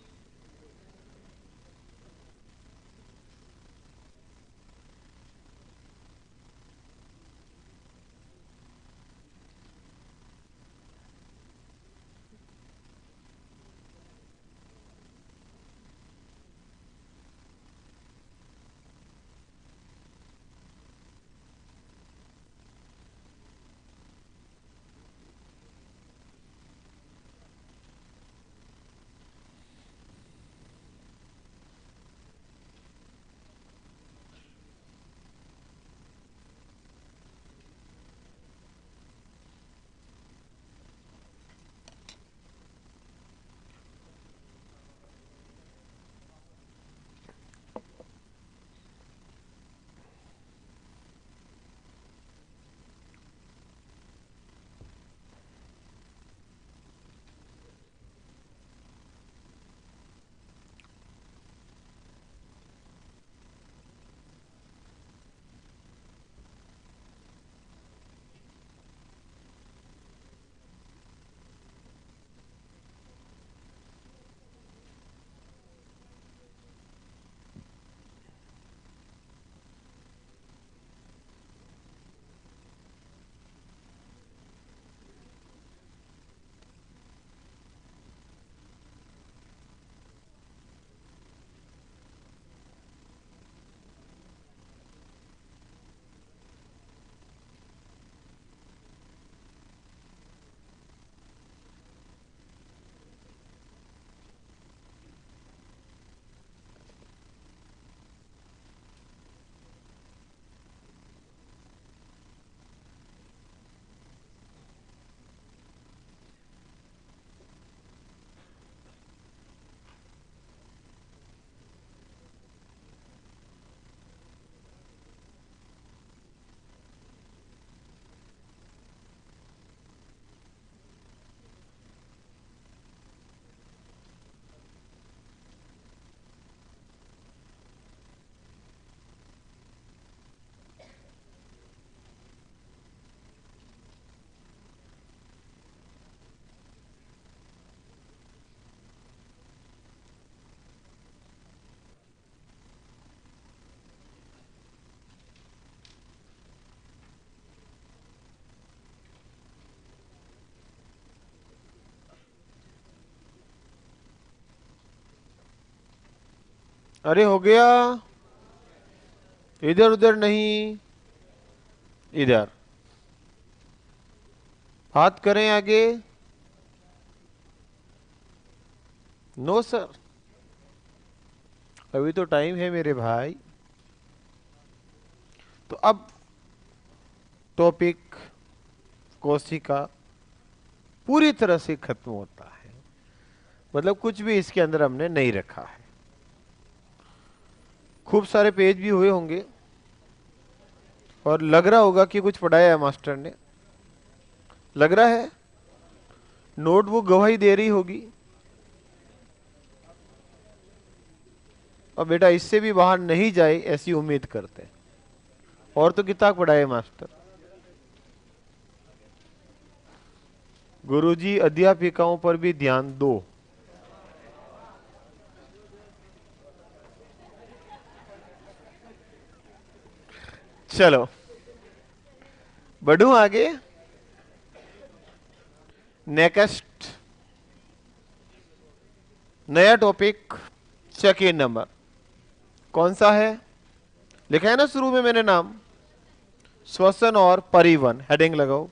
अरे हो गया, इधर उधर नहीं, इधर। हाथ करें आगे। नो सर, अभी तो टाइम है मेरे भाई। तो अब टॉपिक कोशिका पूरी तरह से खत्म होता है, मतलब कुछ भी इसके अंदर हमने नहीं रखा है। खूब सारे पेज भी हुए होंगे और लग रहा होगा कि कुछ पढ़ाया है मास्टर ने, लग रहा है नोटबुक गवाही दे रही होगी। और बेटा इससे भी बाहर नहीं जाए ऐसी उम्मीद करते हैं। और तो कितना पढ़ाए मास्टर। गुरुजी अध्यापिकाओं पर भी ध्यान दो। चलो बढ़ू आगे। नेक्स्ट नया टॉपिक, सेकेंड नंबर कौन सा है? लिखा है ना शुरू में मैंने नाम, श्वसन और परिवहन। हेडिंग लगाओ,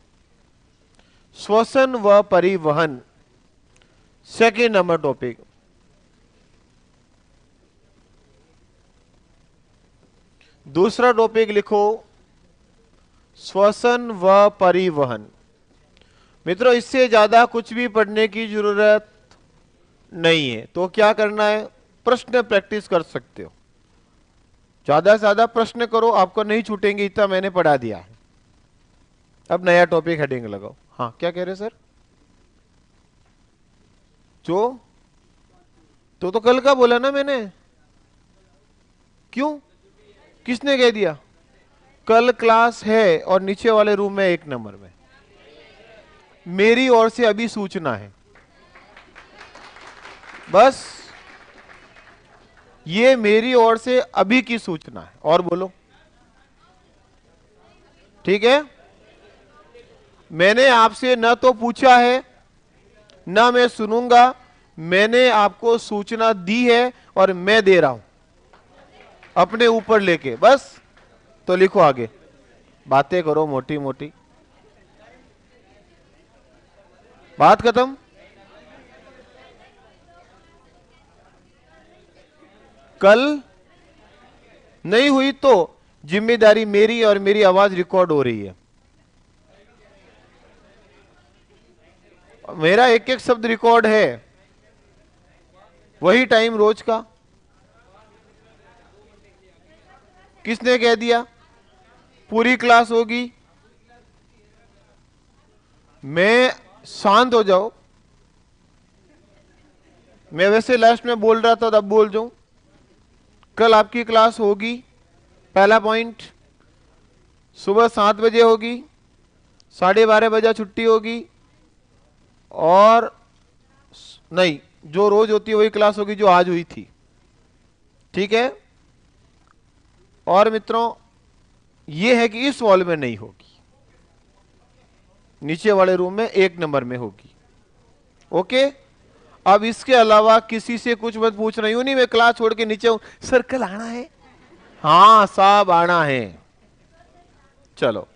श्वसन व परिवहन, सेकेंड नंबर टॉपिक। दूसरा टॉपिक लिखो, श्वसन व परिवहन। मित्रों इससे ज्यादा कुछ भी पढ़ने की जरूरत नहीं है। तो क्या करना है, प्रश्न प्रैक्टिस कर सकते हो, ज्यादा से ज्यादा प्रश्न करो, आपको नहीं छूटेंगे, इतना मैंने पढ़ा दिया है। अब नया टॉपिक हेडिंग लगाओ। हाँ क्या कह रहे सर? जो तो कल का बोला ना मैंने। क्यों, किसने कह दिया? कल क्लास है और नीचे वाले रूम में 1 नंबर में। मेरी ओर से अभी सूचना है, बस ये मेरी ओर से अभी की सूचना है। और बोलो, ठीक है? मैंने आपसे न तो पूछा है ना मैं सुनूंगा, मैंने आपको सूचना दी है और मैं दे रहा हूं अपने ऊपर लेके, बस। तो लिखो आगे, बातें करो मोटी मोटी, बात खत्म। कल नहीं हुई तो जिम्मेदारी मेरी, और मेरी आवाज रिकॉर्ड हो रही है। मेरा एक एक शब्द रिकॉर्ड है, वही टाइम रोज का। किसने कह दिया पूरी क्लास होगी? मैं शांत हो जाओ, मैं वैसे लास्ट में बोल रहा था, तब बोल जाऊं। कल आपकी क्लास होगी, पहला पॉइंट, सुबह 7 बजे होगी, 12:30 बजे छुट्टी होगी, और नहीं, जो रोज होती है वही क्लास होगी जो आज हुई थी, ठीक है? और मित्रों यह है कि इस हॉल में नहीं होगी, नीचे वाले रूम में 1 नंबर में होगी। ओके, अब इसके अलावा किसी से कुछ मत पूछना। यूं नहीं मैं क्लास छोड़ के नीचे हूं, सर कल आना है? हाँ साहब आना है। चलो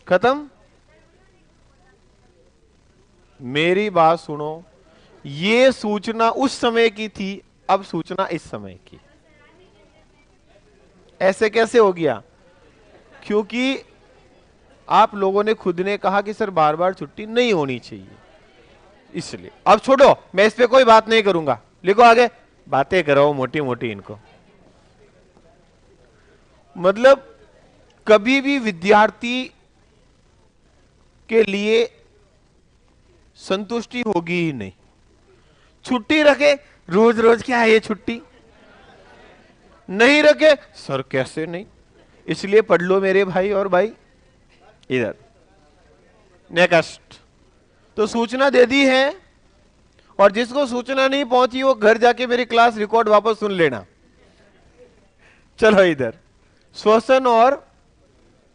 खत्म। मेरी बात सुनो, ये सूचना उस समय की थी, अब सूचना इस समय की। ऐसे कैसे हो गया? क्योंकि आप लोगों ने खुद ने कहा कि सर बार बार छुट्टी नहीं होनी चाहिए, इसलिए। अब छोड़ो, मैं इस पे कोई बात नहीं करूंगा। लिखो आगे, बातें करो मोटी मोटी इनको। मतलब कभी भी विद्यार्थी के लिए संतुष्टि होगी ही नहीं। छुट्टी रखे, रोज रोज क्या है ये छुट्टी? नहीं रखे, सर कैसे नहीं? इसलिए पढ़ लो मेरे भाई और भाई। इधर नेक्स्ट, तो सूचना दे दी है, और जिसको सूचना नहीं पहुंची वो घर जाके मेरी क्लास रिकॉर्ड वापस सुन लेना। चलो इधर श्वसन और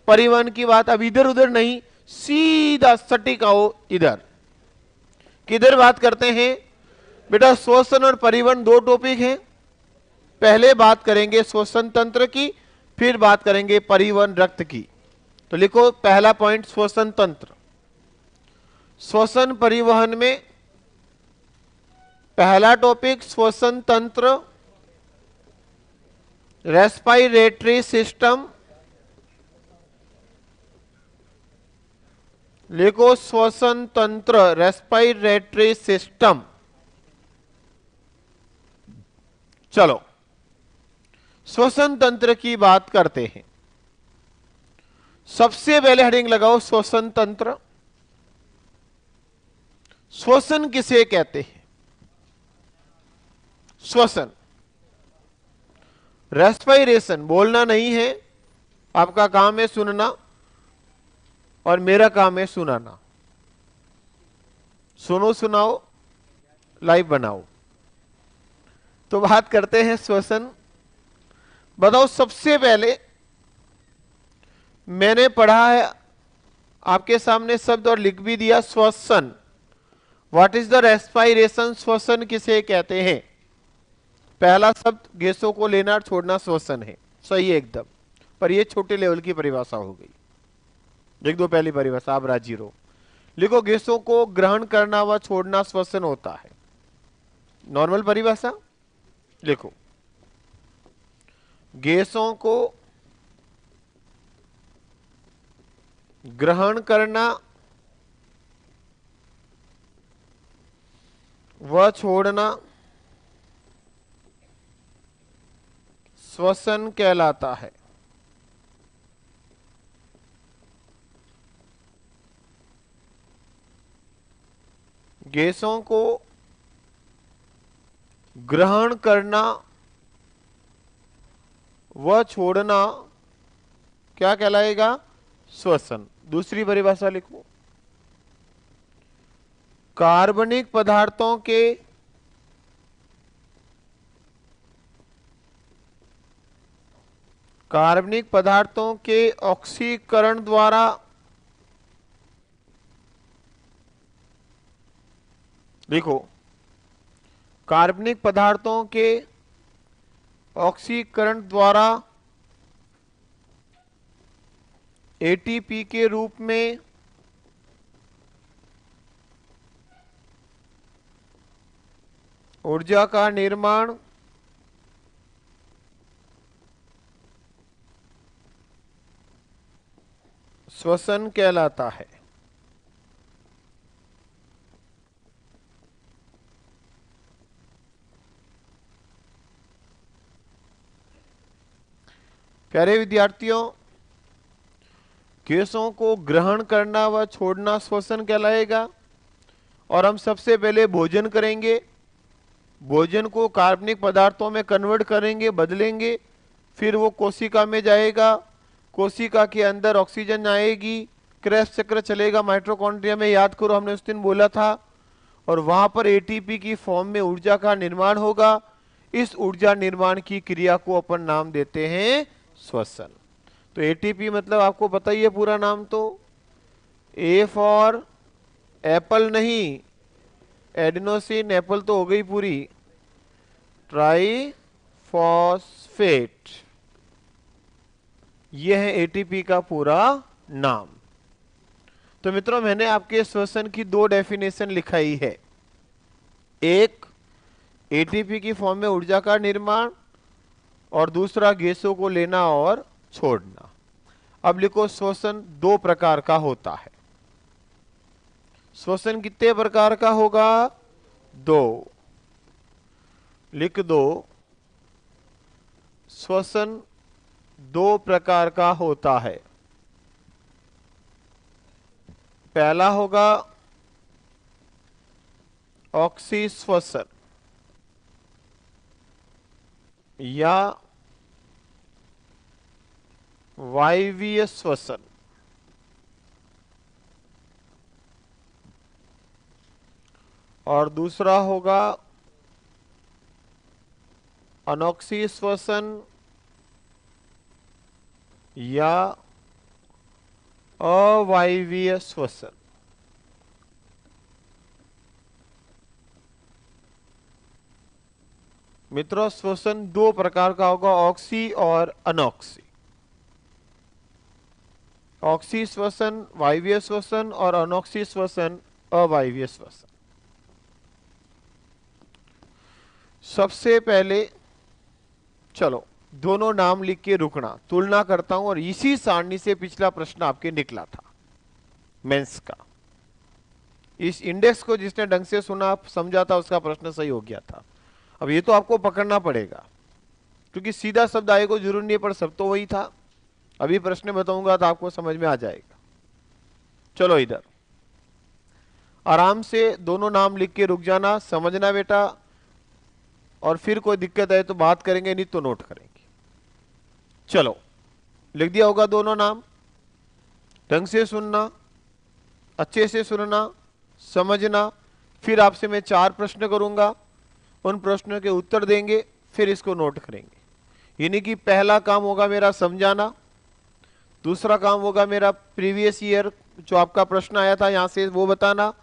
परिवहन की बात, अब इधर उधर नहीं, सीधा सटीक आओ इधर। किधर बात करते हैं बेटा? श्वसन और परिवहन 2 टॉपिक हैं। पहले बात करेंगे श्वसन तंत्र की, फिर बात करेंगे परिवहन रक्त की। तो लिखो पहला पॉइंट श्वसन तंत्र। श्वसन परिवहन में पहला टॉपिक श्वसन तंत्र, रेस्पिरेटरी सिस्टम। लिखो श्वसन तंत्र, रेस्पिरेटरी सिस्टम। चलो श्वसन तंत्र की बात करते हैं। सबसे पहले हेडिंग लगाओ श्वसन तंत्र। श्वसन किसे कहते हैं? श्वसन, रेस्पिरेशन बोलना नहीं है, आपका काम है सुनना और मेरा काम है सुनाना। सुनो, सुनाओ, लाइव बनाओ। तो बात करते हैं श्वसन। बताओ सबसे पहले मैंने पढ़ा है आपके सामने शब्द और लिख भी दिया श्वसन। What is the respiration? श्वसन किसे कहते हैं? पहला शब्द गैसों को लेना और छोड़ना श्वसन है, सही है एकदम। पर यह छोटे लेवल की परिभाषा हो गई। लिख दो पहली परिभाषा, आप राजी रहो। लिखो गैसों को ग्रहण करना व छोड़ना श्वसन होता है। नॉर्मल परिभाषा लिखो, गैसों को ग्रहण करना व छोड़ना श्वसन कहलाता है। गैसों को ग्रहण करना व छोड़ना क्या कहलाएगा? श्वसन। दूसरी परिभाषा लिखो, कार्बनिक पदार्थों के ऑक्सीकरण द्वारा लिखो, कार्बनिक पदार्थों के ऑक्सीकरण द्वारा एटीपी के रूप में ऊर्जा का निर्माण श्वसन कहलाता है। प्यारे विद्यार्थियों, गैसों को ग्रहण करना व छोड़ना श्वसन कहलाएगा। और हम सबसे पहले भोजन करेंगे, भोजन को कार्बनिक पदार्थों में कन्वर्ट करेंगे, बदलेंगे, फिर वो कोशिका में जाएगा, कोशिका के अंदर ऑक्सीजन आएगी, क्रेब्स चक्र चलेगा माइटोकॉन्ड्रिया में, याद करो हमने उस दिन बोला था। और वहां पर एटीपी की फॉर्म में ऊर्जा का निर्माण होगा। इस ऊर्जा निर्माण की क्रिया को अपन नाम देते हैं श्वसन। तो एटीपी मतलब आपको पता ही है पूरा नाम, तो ए फॉर एप्पल नहीं, एडिनोसिन, एप्पल तो हो गई पूरी, ट्राइफॉस्फेट, यह है एटीपी का पूरा नाम। तो मित्रों मैंने आपके श्वसन की दो डेफिनेशन लिखाई है, एक एटीपी की फॉर्म में ऊर्जा का निर्माण और दूसरा गैसों को लेना और छोड़ना। अब लिखो श्वसन दो प्रकार का होता है। श्वसन कितने प्रकार का होगा? दो। लिख दो, श्वसन दो प्रकार का होता है। पहला होगा ऑक्सीश्वसन या वायवीय श्वसन। और दूसरा होगा अनोक्सी श्वसन या अवायवीय श्वसन। मित्रों श्वसन दो प्रकार का होगा, ऑक्सी और अनऑक्सी। ऑक्सी श्वसन वायवीय श्वसन और अनऑक्सी श्वसन अवायवीय श्वसन। सबसे पहले चलो दोनों नाम लिख के रुकना, तुलना करता हूं, और इसी सारणी से पिछला प्रश्न आपके निकला था मेंस का। इस इंडेक्स को जिसने ढंग से सुना समझा था उसका प्रश्न सही हो गया था। अब ये तो आपको पकड़ना पड़ेगा, क्योंकि सीधा शब्द आए को जरूर नहीं, पर सब तो वही था। अभी प्रश्न बताऊंगा तो आपको समझ में आ जाएगा। चलो इधर आराम से दोनों नाम लिख के रुक जाना, समझना बेटा, और फिर कोई दिक्कत है तो बात करेंगे, नहीं तो नोट करेंगे। चलो लिख दिया होगा दोनों नाम। ढंग से सुनना, अच्छे से सुनना, समझना। फिर आपसे मैं 4 प्रश्न करूंगा, उन प्रश्नों के उत्तर देंगे, फिर इसको नोट करेंगे। यानी कि पहला काम होगा मेरा समझाना, दूसरा काम होगा मेरा प्रीवियस ईयर जो आपका प्रश्न आया था यहां से वो बताना,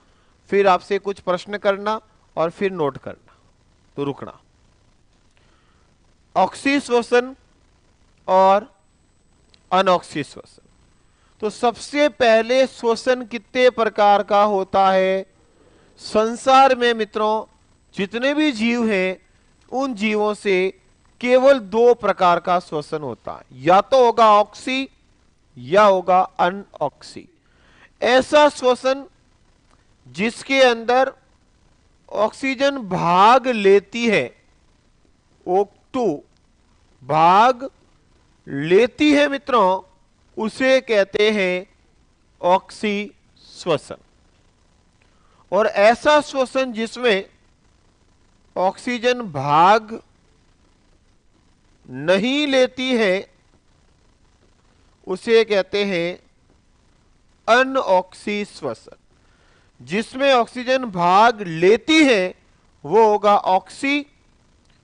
फिर आपसे कुछ प्रश्न करना और फिर नोट करना। तो रुकना। ऑक्सी श्वसन और अनऑक्सी श्वसन। तो सबसे पहले श्वसन कितने प्रकार का होता है? संसार में मित्रों जितने भी जीव हैं उन जीवों से केवल 2 प्रकार का श्वसन होता है, या तो होगा ऑक्सी या होगा अनऑक्सी। ऐसा श्वसन जिसके अंदर ऑक्सीजन भाग लेती है, O2 भाग लेती है मित्रों, उसे कहते हैं ऑक्सी श्वसन। और ऐसा श्वसन जिसमें ऑक्सीजन भाग नहीं लेती है उसे कहते हैं अनऑक्सी श्वसन। जिसमें ऑक्सीजन भाग लेती है वो होगा ऑक्सी,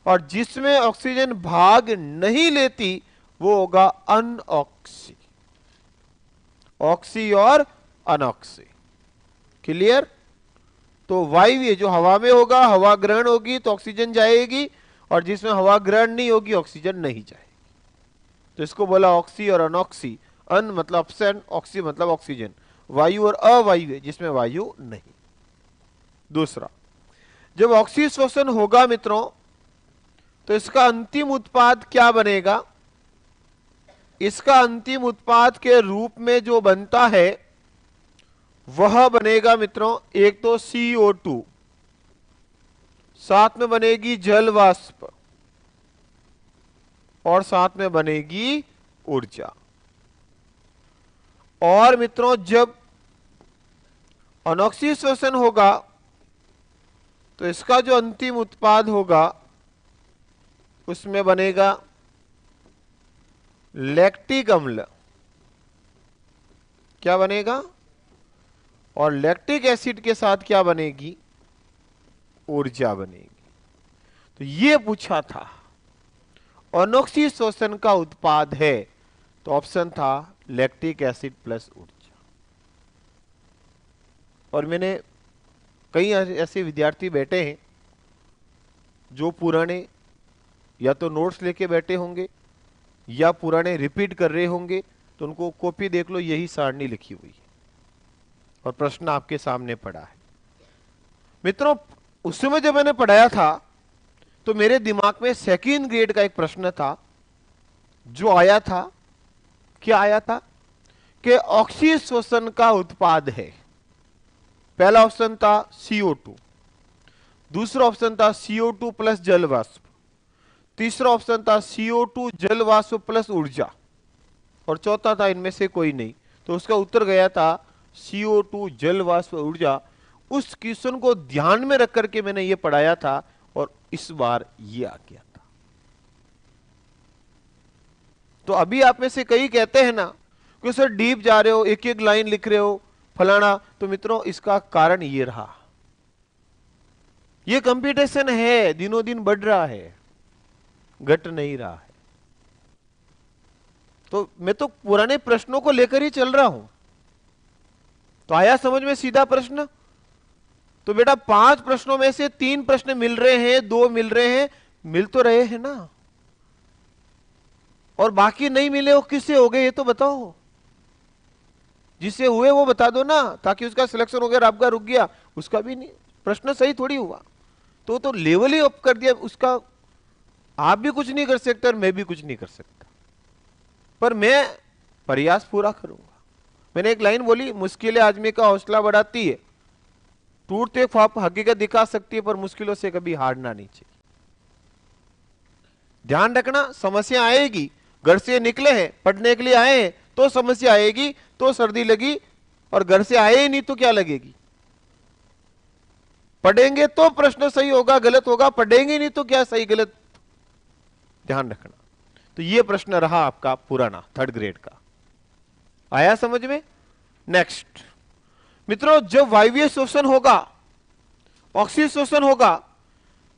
और जिसमें ऑक्सीजन भाग नहीं लेती वो होगा अनऑक्सी। ऑक्सी और अनऑक्सी, क्लियर? तो वायु जो हवा में होगा, हवा ग्रहण होगी तो ऑक्सीजन जाएगी, और जिसमें हवा ग्रहण नहीं होगी ऑक्सीजन नहीं जाएगी। तो इसको बोला ऑक्सी और अनऑक्सी। अन मतलब एब्सेंट, ऑक्सी मतलब ऑक्सीजन। वायु और अवायु जिसमें वायु नहीं। दूसरा, जब ऑक्सी श्वसन होगा मित्रों तो इसका अंतिम उत्पाद क्या बनेगा? इसका अंतिम उत्पाद के रूप में जो बनता है वह बनेगा मित्रों, एक तो CO2, साथ में बनेगी जल वाष्प, और साथ में बनेगी ऊर्जा। और मित्रों जब अनऑक्सी श्वसन होगा तो इसका जो अंतिम उत्पाद होगा उसमें बनेगा लैक्टिक अम्ल। क्या बनेगा? और लैक्टिक एसिड के साथ क्या बनेगी? ऊर्जा बनेगी। तो ये पूछा था अनऑक्सी श्वसन का उत्पाद है, तो ऑप्शन था लैक्टिक एसिड प्लस ऊर्जा। और मैंने कई ऐसे विद्यार्थी बैठे हैं जो पुराने या तो नोट्स लेके बैठे होंगे या पुराने रिपीट कर रहे होंगे, तो उनको कॉपी देख लो, यही सारणी लिखी हुई है और प्रश्न आपके सामने पड़ा है। मित्रों उस समय जब मैंने पढ़ाया था तो मेरे दिमाग में सेकंड ग्रेड का एक प्रश्न था जो आया था। क्या आया था? कि ऑक्सी श्वसन का उत्पाद है। पहला ऑप्शन था CO2, दूसरा ऑप्शन था CO2 प्लस जल वाष्प, तीसरा ऑप्शन था CO2 जल वाष्प प्लस ऊर्जा, और चौथा था इनमें से कोई नहीं। तो उसका उत्तर गया था CO2 जल वाष्प ऊर्जा। उस क्वेश्चन को ध्यान में रख करके मैंने ये पढ़ाया था और इस बार ये आ गया था। तो अभी आप में से कई कहते हैं ना कि सर डीप जा रहे हो, एक एक लाइन लिख रहे हो फलाना। तो मित्रों इसका कारण ये रहा, ये कंपटीशन है, दिनों दिन बढ़ रहा है, घट नहीं रहा है। तो मैं तो पुराने प्रश्नों को लेकर ही चल रहा हूं। तो आया समझ में सीधा प्रश्न? तो बेटा 5 प्रश्नों में से 3 प्रश्न मिल रहे हैं, 2 मिल रहे हैं, मिल तो रहे हैं ना, और बाकी नहीं मिले वो किससे हो गए ये तो बताओ। जिससे हुए वो बता दो ना, ताकि उसका सिलेक्शन हो गया, आपका रुक गया, उसका भी नहीं, प्रश्न सही थोड़ी हुआ। तो लेवल ही अप कर दिया उसका, आप भी कुछ नहीं कर सकते और मैं भी कुछ नहीं कर सकता, पर मैं प्रयास पूरा करूंगा। मैंने एक लाइन बोली, मुश्किलें आदमी का हौसला बढ़ाती है, टूटते ख्वाब हकीकत दिखा सकती है, पर मुश्किलों से कभी हारना नहीं चाहिए। ध्यान रखना, समस्या आएगी, घर से निकले हैं पढ़ने के लिए आए हैं तो समस्या आएगी, तो सर्दी लगी, और घर से आए ही नहीं तो क्या लगेगी। पढ़ेंगे तो प्रश्न सही होगा गलत होगा, पढ़ेंगे नहीं तो क्या सही गलत, ध्यान रखना। तो ये प्रश्न रहा आपका पुराना 3rd ग्रेड का, आया समझ में। नेक्स्ट मित्रों, जब वायवीय शोषण होगा, ऑक्सीजन शोषण होगा,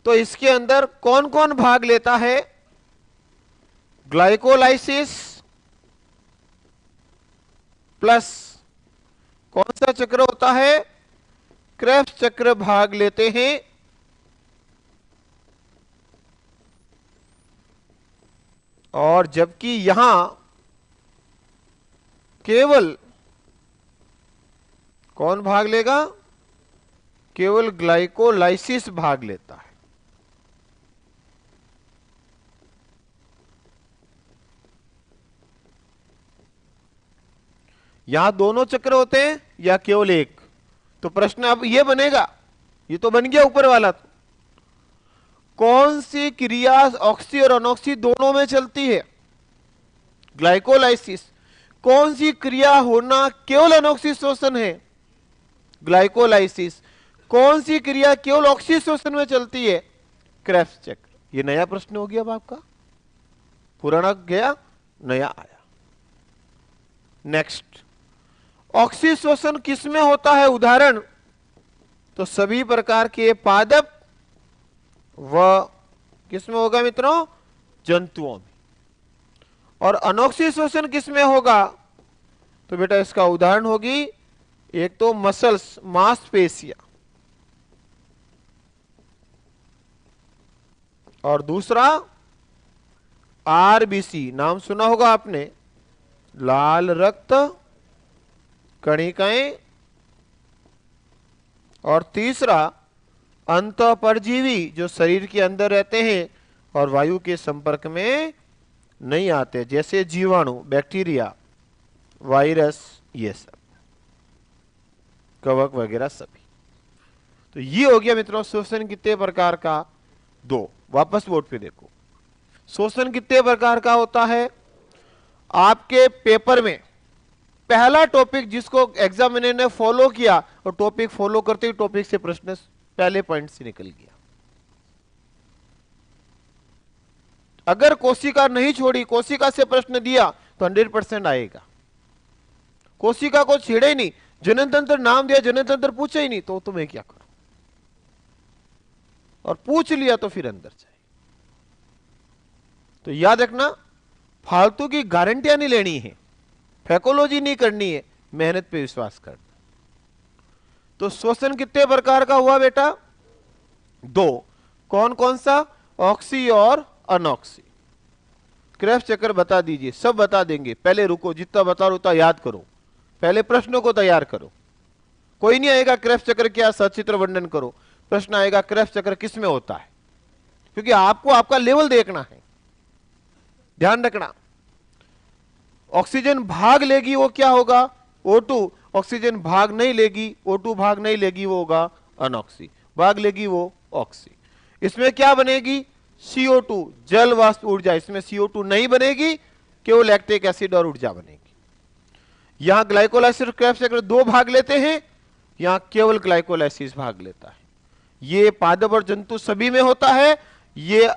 तो इसके अंदर कौन कौन भाग लेता है? ग्लाइकोलाइसिस प्लस कौन सा चक्र होता है? क्रेब्स चक्र भाग लेते हैं। और जबकि यहां केवल कौन भाग लेगा? केवल ग्लाइकोलाइसिस भाग लेता है। यहां दोनों चक्र होते हैं या केवल एक? तो प्रश्न अब यह बनेगा, ये तो बन गया ऊपर वाला, तो कौन सी क्रिया ऑक्सी और अनॉक्सी दोनों में चलती है? ग्लाइकोलाइसिस। कौन सी क्रिया होना केवल अनॉक्सी शोषण है? ग्लाइकोलाइसिस। कौन सी क्रिया केवल ऑक्सी शोषण में चलती है? क्रेब्स चक्र। ये नया प्रश्न हो गया अब आपका, पुराना गया नया आया। नेक्स्ट, ऑक्सी शोषण किसमें होता है? उदाहरण, तो सभी प्रकार के पादप व किसमें होगा मित्रों? जंतुओं में। और अनॉक्सी शोषण किसमें होगा? तो बेटा इसका उदाहरण होगी, एक तो मसल्स, मांसपेशियां, और दूसरा आरबीसी, नाम सुना होगा आपने, लाल रक्त कणिकाएं, और तीसरा अंतःपरजीवी, जो शरीर के अंदर रहते हैं और वायु के संपर्क में नहीं आते, जैसे जीवाणु, बैक्टीरिया, वायरस, ये सब, कवक वगैरह सभी। तो ये हो गया मित्रों शोषण कितने प्रकार का? 2। वापस बोर्ड पे देखो, शोषण कितने प्रकार का होता है? आपके पेपर में पहला टॉपिक जिसको एग्जामिनर ने फॉलो किया, और टॉपिक फॉलो करते ही टॉपिक से प्रश्न पहले पॉइंट से निकल गया। अगर कोशिका नहीं छोड़ी, कोशिका से प्रश्न दिया तो 100% आएगा। कोशिका को छेड़े ही नहीं, जननतंत्र नाम दिया, जननतंत्र पूछे ही नहीं, तो तुम्हें क्या करो, और पूछ लिया तो फिर अंदर जाए। तो याद रखना, फालतू की गारंटियां नहीं लेनी है, फैकोलॉजी नहीं करनी है, मेहनत पे विश्वास करना। तो शोषण कितने प्रकार का हुआ बेटा? 2। कौन कौन सा? ऑक्सी और अनऑक्सी। क्रेब्स चक्र बता दीजिए, सब बता देंगे, पहले रुको, जितना बता रहा उतना याद करो, पहले प्रश्नों को तैयार करो। कोई नहीं आएगा क्रेब्स चक्र क्या, सचित्र वर्णन करो, प्रश्न आएगा क्रेब्स चक्र किसमें होता है, क्योंकि आपको आपका लेवल देखना है। ध्यान रखना, ऑक्सीजन भाग लेगी वो क्या होगा? O2। ऑक्सीजन भाग नहीं लेगी, O2 भाग नहीं लेगी, वो होगा अनऑक्सी। भाग लेगी वो ऑक्सी। इसमें क्या बनेगी? CO2, जल वाष्प ऊर्जा। इसमें CO2 नहीं बनेगी, केवल लैक्टिक एसिड और ऊर्जा बनेगी। यहां ग्लाइकोलाइसिस और क्रेब्स चक्र 2 भाग लेते हैं, यहां केवल ग्लाइकोलाइसिस भाग लेता है। ये पादप और जंतु सभी में होता है, ये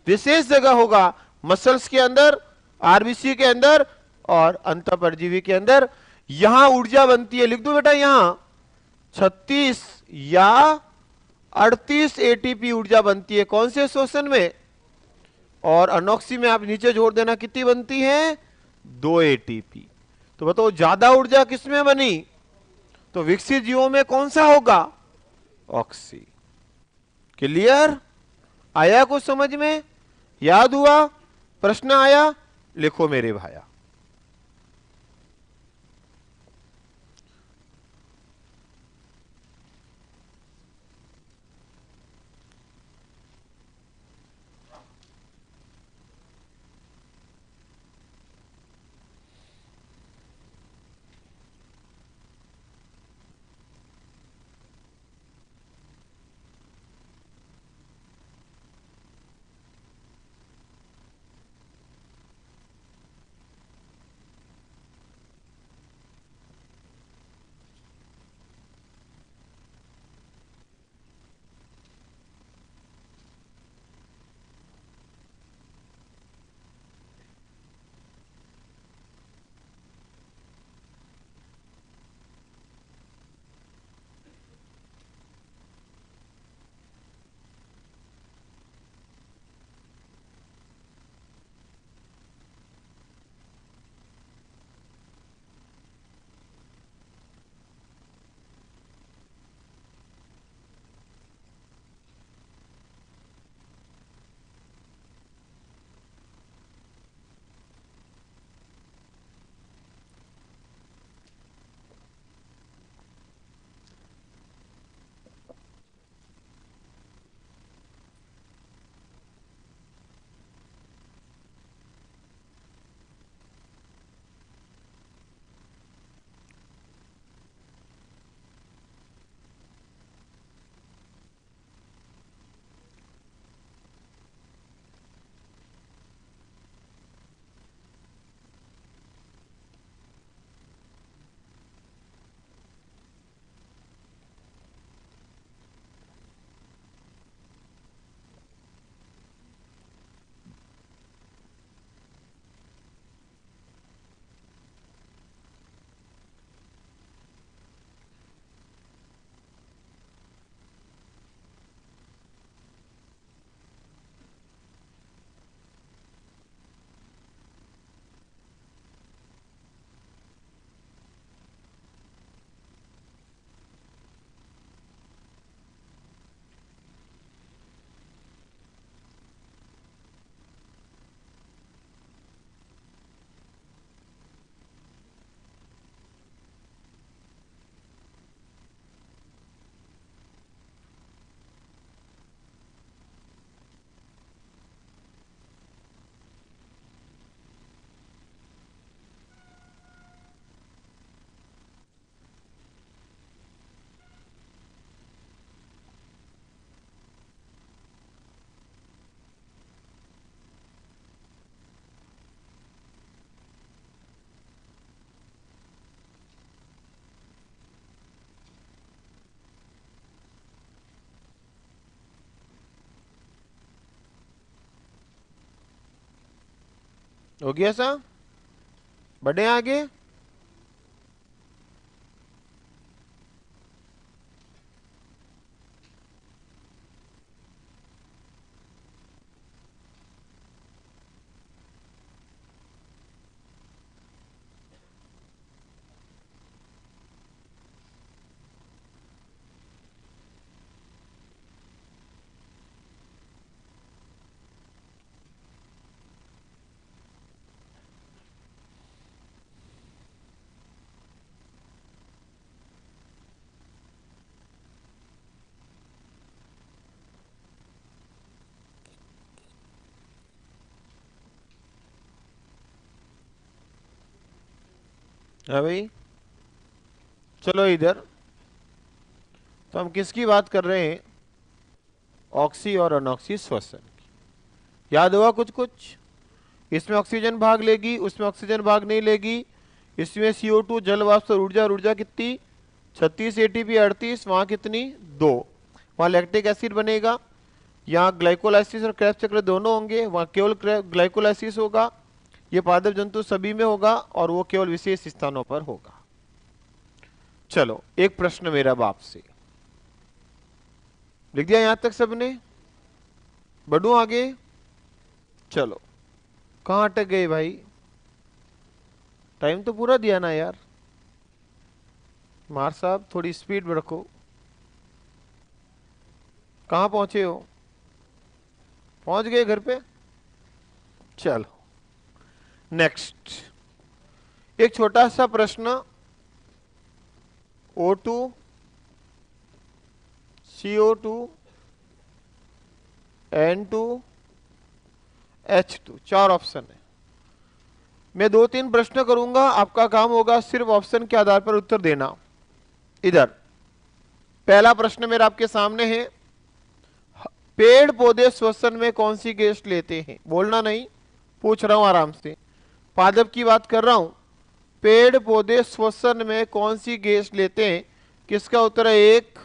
विशेष जगह होगा मसल्स के अंदर, आरबीसी के अंदर और अंतःपरजीवी के अंदर। यहां ऊर्जा बनती है, लिख दो बेटा, यहां 36 या 38 एटीपी ऊर्जा बनती है। कौन से शोषण में? और अनॉक्सी में आप नीचे जोड़ देना, कितनी बनती है? 2 एटीपी। तो बताओ ज्यादा ऊर्जा किसमें बनी? तो विकसित जीवों में कौन सा होगा? ऑक्सी। क्लियर? आया कुछ समझ में? याद हुआ? प्रश्न आया? लिखो मेरे भाया। हो गया सा? बढ़े आगे? हाँ भाई, चलो इधर। तो हम किसकी बात कर रहे हैं? ऑक्सी और अनॉक्सी श्वसन की। याद हुआ कुछ कुछ? इसमें ऑक्सीजन भाग लेगी, उसमें ऑक्सीजन भाग नहीं लेगी। इसमें CO2 जल वाष्प और ऊर्जा, और ऊर्जा कितनी? 36 ATP 38, वहां कितनी? 2। वहां लैक्टिक एसिड बनेगा। यहाँ ग्लाइकोलाइसिस और क्रेब्स चक्र दोनों होंगे, वहां केवल ग्लाइकोलाइसिस होगा। ये पादप जंतु सभी में होगा और वो केवल विशेष स्थानों पर होगा। चलो एक प्रश्न मेरा बाप से। लिख दिया यहां तक सबने? बढ़ू आगे? चलो, कहां अटक गए भाई? टाइम तो पूरा दिया ना यार। मार साहब थोड़ी स्पीड में रखो। कहां पहुंचे हो? पहुंच गए घर पे? चलो नेक्स्ट, एक छोटा सा प्रश्न। O2, CO2, N2, H2, 4 option है। मैं 2-3 प्रश्न करूंगा, आपका काम होगा सिर्फ ऑप्शन के आधार पर उत्तर देना। इधर पहला प्रश्न मेरा आपके सामने है, पेड़ पौधे श्वसन में कौन सी गैस लेते हैं? बोलना नहीं, पूछ रहा हूं आराम से, पादप की बात कर रहा हूं। पेड़ पौधे श्वसन में कौन सी गैस लेते हैं? किसका उत्तर है? 1,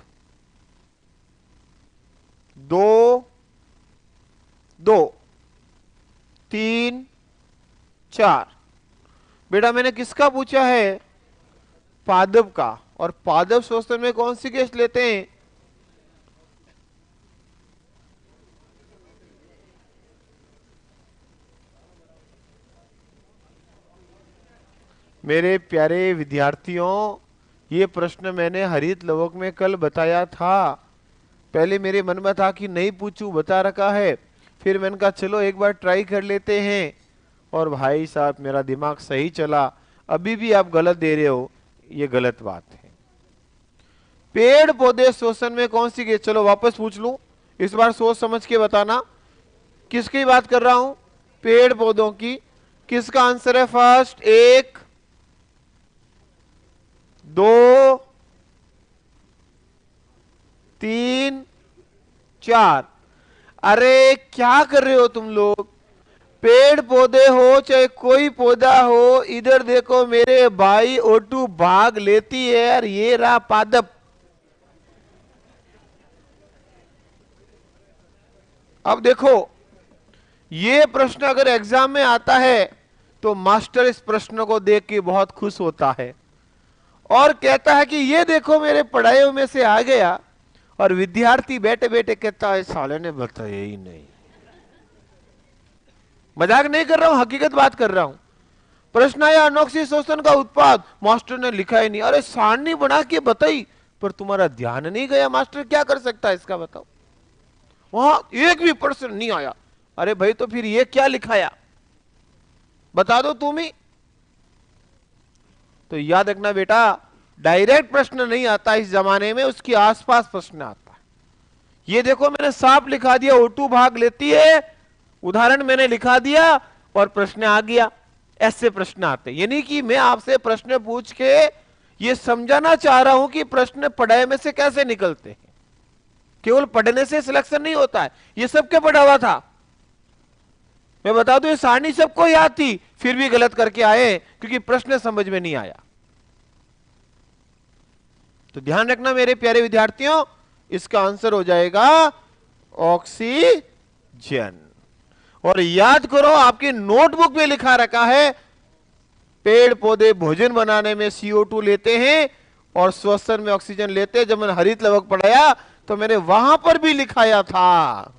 2, 3, 4। बेटा मैंने किसका पूछा है? पादप का। और पादप श्वसन में कौन सी गैस लेते हैं? मेरे प्यारे विद्यार्थियों, ये प्रश्न मैंने हरित लवक में कल बताया था। पहले मेरे मन में था कि नहीं पूछूं, बता रखा है, फिर मैंने कहा चलो एक बार ट्राई कर लेते हैं, और भाई साहब मेरा दिमाग सही चला। अभी भी आप गलत दे रहे हो, ये गलत बात है। पेड़ पौधे श्वसन में कौन सी गैस? चलो वापस पूछ लूं, इस बार सोच समझ के बताना। किसकी बात कर रहा हूं? पेड़ पौधों की। किसका आंसर है फर्स्ट? 1, 2, 3, 4। अरे क्या कर रहे हो तुम लोग? पेड़ पौधे हो चाहे कोई पौधा हो, इधर देखो मेरे भाई, O2 भाग लेती है यार, ये रहा पादप। अब देखो, ये प्रश्न अगर एग्जाम में आता है तो मास्टर इस प्रश्न को देख के बहुत खुश होता है और कहता है कि ये देखो मेरे पढ़ाइयों में से आ गया, और विद्यार्थी बैठे बैठे कहता है साले ने बताया ही नहीं। मजाक नहीं कर रहा हूं, हकीकत बात कर रहा हूं। प्रश्न आया अनोक्सी शोषण का उत्पाद, मास्टर ने लिखा ही नहीं। अरे सारणी बना के बताई, पर तुम्हारा ध्यान नहीं गया, मास्टर क्या कर सकता है इसका बताओ? वहां एक भी प्रश्न नहीं आया। अरे भाई तो फिर ये क्या लिखाया, बता दो तुम ही। तो याद रखना बेटा, डायरेक्ट प्रश्न नहीं आता इस जमाने में, उसके आसपास प्रश्न आता है। ये देखो मैंने साफ लिखा दिया, O2 भाग लेती है, उदाहरण मैंने लिखा दिया और प्रश्न आ गया। ऐसे प्रश्न आते, यानी कि मैं आपसे प्रश्न पूछ के ये समझाना चाह रहा हूं कि प्रश्न पढ़ाई में से कैसे निकलते हैं। केवल पढ़ने से सिलेक्शन नहीं होता है, ये सबके पढ़ा हुआ था। मैं बता दूं ये सारणी सबको याद थी, फिर भी गलत करके आए क्योंकि प्रश्न समझ में नहीं आया। तो ध्यान रखना मेरे प्यारे विद्यार्थियों, इसका आंसर हो जाएगा ऑक्सीजन। और याद करो आपकी नोटबुक में लिखा रखा है, पेड़ पौधे भोजन बनाने में CO2 लेते हैं और श्वसन में ऑक्सीजन लेते हैं। जब मैंने हरित लवक पढ़ाया तो मैंने वहां पर भी लिखाया था,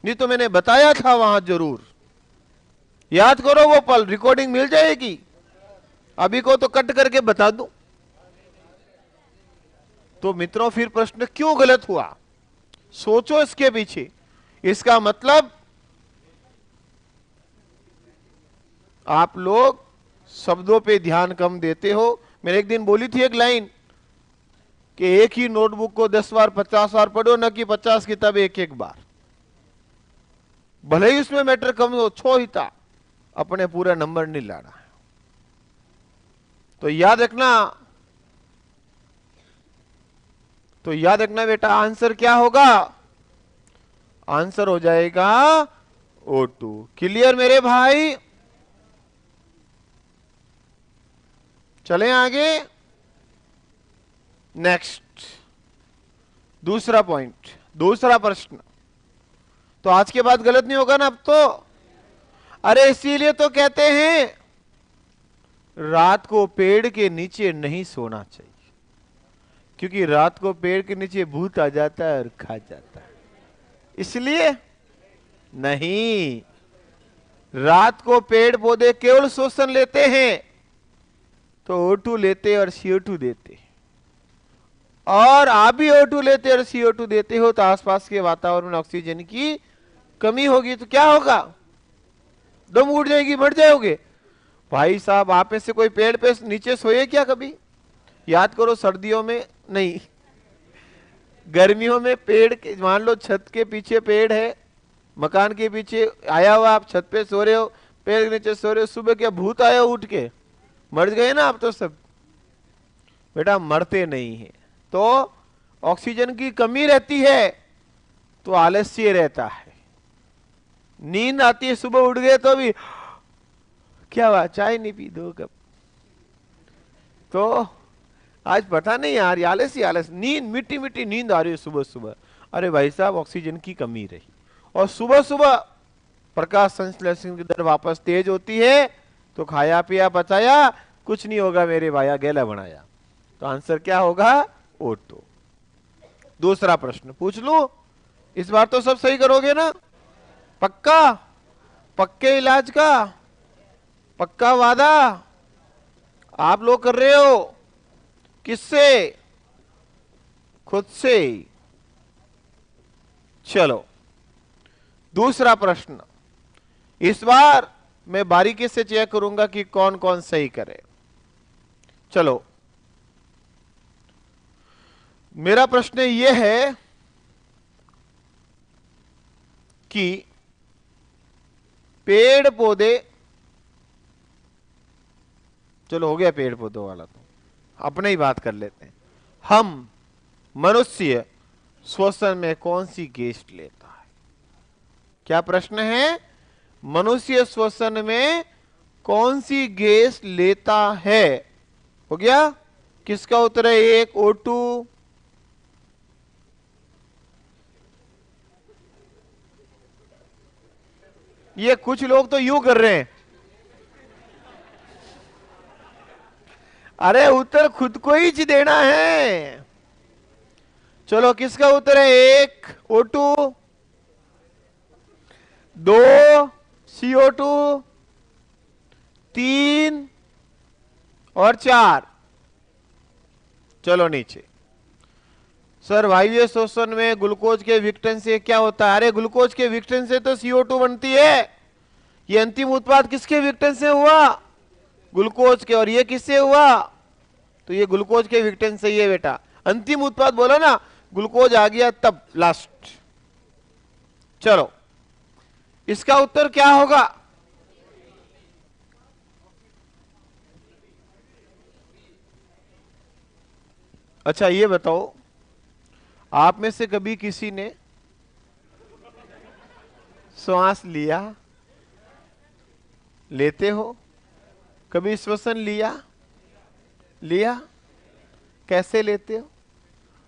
नहीं तो मैंने बताया था वहां जरूर। याद करो वो पल, रिकॉर्डिंग मिल जाएगी, अभी को तो कट करके बता दूं। तो मित्रों फिर प्रश्न क्यों गलत हुआ, सोचो इसके पीछे। इसका मतलब आप लोग शब्दों पे ध्यान कम देते हो। मैंने एक दिन बोली थी एक लाइन कि एक ही नोटबुक को 10 बार 50 बार पढ़ो, न कि 50 किताब एक एक बार। भले ही उसमें मैटर कम हो, छो ही था, अपने पूरा नंबर नहीं लाना है। तो याद रखना बेटा, आंसर क्या होगा? आंसर हो जाएगा O2। क्लियर मेरे भाई? चलें आगे। नेक्स्ट, दूसरा पॉइंट, दूसरा प्रश्न। तो आज के बाद गलत नहीं होगा ना अब तो? अरे इसीलिए तो कहते हैं रात को पेड़ के नीचे नहीं सोना चाहिए, क्योंकि रात को पेड़ के नीचे भूत आ जाता है और खा जाता है। इसलिए नहीं, रात को पेड़ पौधे केवल श्वसन लेते हैं तो O2 लेते और CO2 देते, और आप भी O2 लेते और CO2 देते हो तो आसपास के वातावरण में ऑक्सीजन की कमी होगी तो क्या होगा? दम उड़ जाएगी, मर जाओगे। भाई साहब, आप में से कोई पेड़ पे नीचे सोए क्या कभी? याद करो, सर्दियों में नहीं, गर्मियों में पेड़ के, मान लो छत के पीछे पेड़ है, मकान के पीछे आया हुआ, आप छत पे सो रहे हो, पेड़ के नीचे सो रहे हो, सुबह क्या भूत आया उठ के? मर गए ना आप तो सब। बेटा मरते नहीं है। तो ऑक्सीजन की कमी रहती है तो आलस्य रहता है। नींद आती है, सुबह उठ गए तो भी क्या हुआ, चाय नहीं पी 2 कप, तो आज पता नहीं यार, आलस ही आलस, नींद, मिट्टी मिट्टी नींद आ रही है सुबह सुबह। अरे भाई साहब, ऑक्सीजन की कमी रही, और सुबह सुबह प्रकाश संश्लेषण की दर वापस तेज होती है, तो खाया पिया बचाया कुछ नहीं होगा मेरे भाया, गैला बनाया। तो आंसर क्या होगा? O2। दूसरा प्रश्न पूछ लू, इस बार तो सब सही करोगे ना? पक्का? पक्के इलाज का पक्का वादा आप लोग कर रहे हो? किससे? खुद से। चलो दूसरा प्रश्न, इस बार मैं बारीकी से चेक करूंगा कि कौन कौन सही करे। चलो, मेरा प्रश्न यह है कि पेड़ पौधे, चलो हो गया पेड़ पौधों वाला, तो अपने ही बात कर लेते हैं। हम मनुष्य श्वसन में कौन सी गैस लेता है? क्या प्रश्न है? मनुष्य श्वसन में कौन सी गैस लेता है? हो गया? किसका उत्तर है? 1 O2, ये कुछ लोग तो यूं कर रहे हैं, अरे उत्तर खुद को ही देना है। चलो किसका उत्तर है? 1 O2, 2 CO2, 3 और 4। चलो नीचे। सर वायवीय श्वसन में ग्लूकोज के विघटन से क्या होता है? अरे ग्लूकोज के विघटन से तो CO2 बनती है। ये अंतिम उत्पाद किसके विघटन से हुआ? ग्लूकोज के। और ये किससे हुआ? तो ये ग्लूकोज के विघटन से ही है बेटा। अंतिम उत्पाद बोला ना, ग्लूकोज आ गया तब लास्ट। चलो इसका उत्तर क्या होगा? अच्छा ये बताओ, आप में से कभी किसी ने श्वास लिया? लेते हो? कभी श्वसन लिया? लिया? कैसे लेते हो?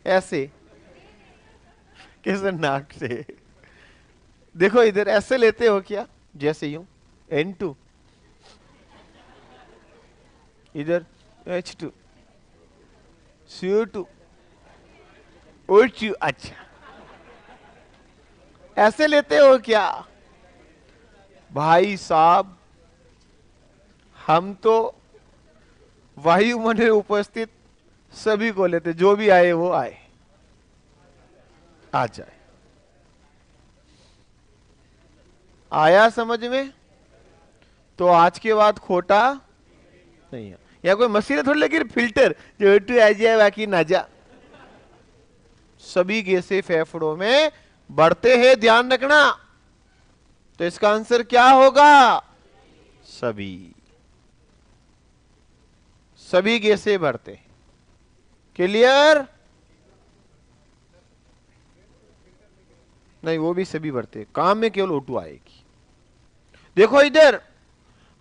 ऐसे? कैसे? नाक से। देखो इधर, ऐसे लेते हो क्या? जैसे यूं N2, इधर H2, CO2, O2। अच्छा ऐसे लेते हो क्या? भाई साहब, हम तो वायुमंडल उपस्थित सभी को लेते, जो भी आए वो आए, आ जाए। आया समझ में? तो आज के बाद खोटा नहीं है। या कोई मशीन थोड़ी लगी फिल्टर जो O2 आ जाए बाकी ना जा। सभी गैसें फेफड़ों में बढ़ते हैं, ध्यान रखना। तो इसका आंसर क्या होगा? सभी। सभी गैसें बढ़ते हैं। क्लियर? नहीं, वो भी सभी बढ़ते हैं, काम में केवल O2 आएगी। देखो इधर,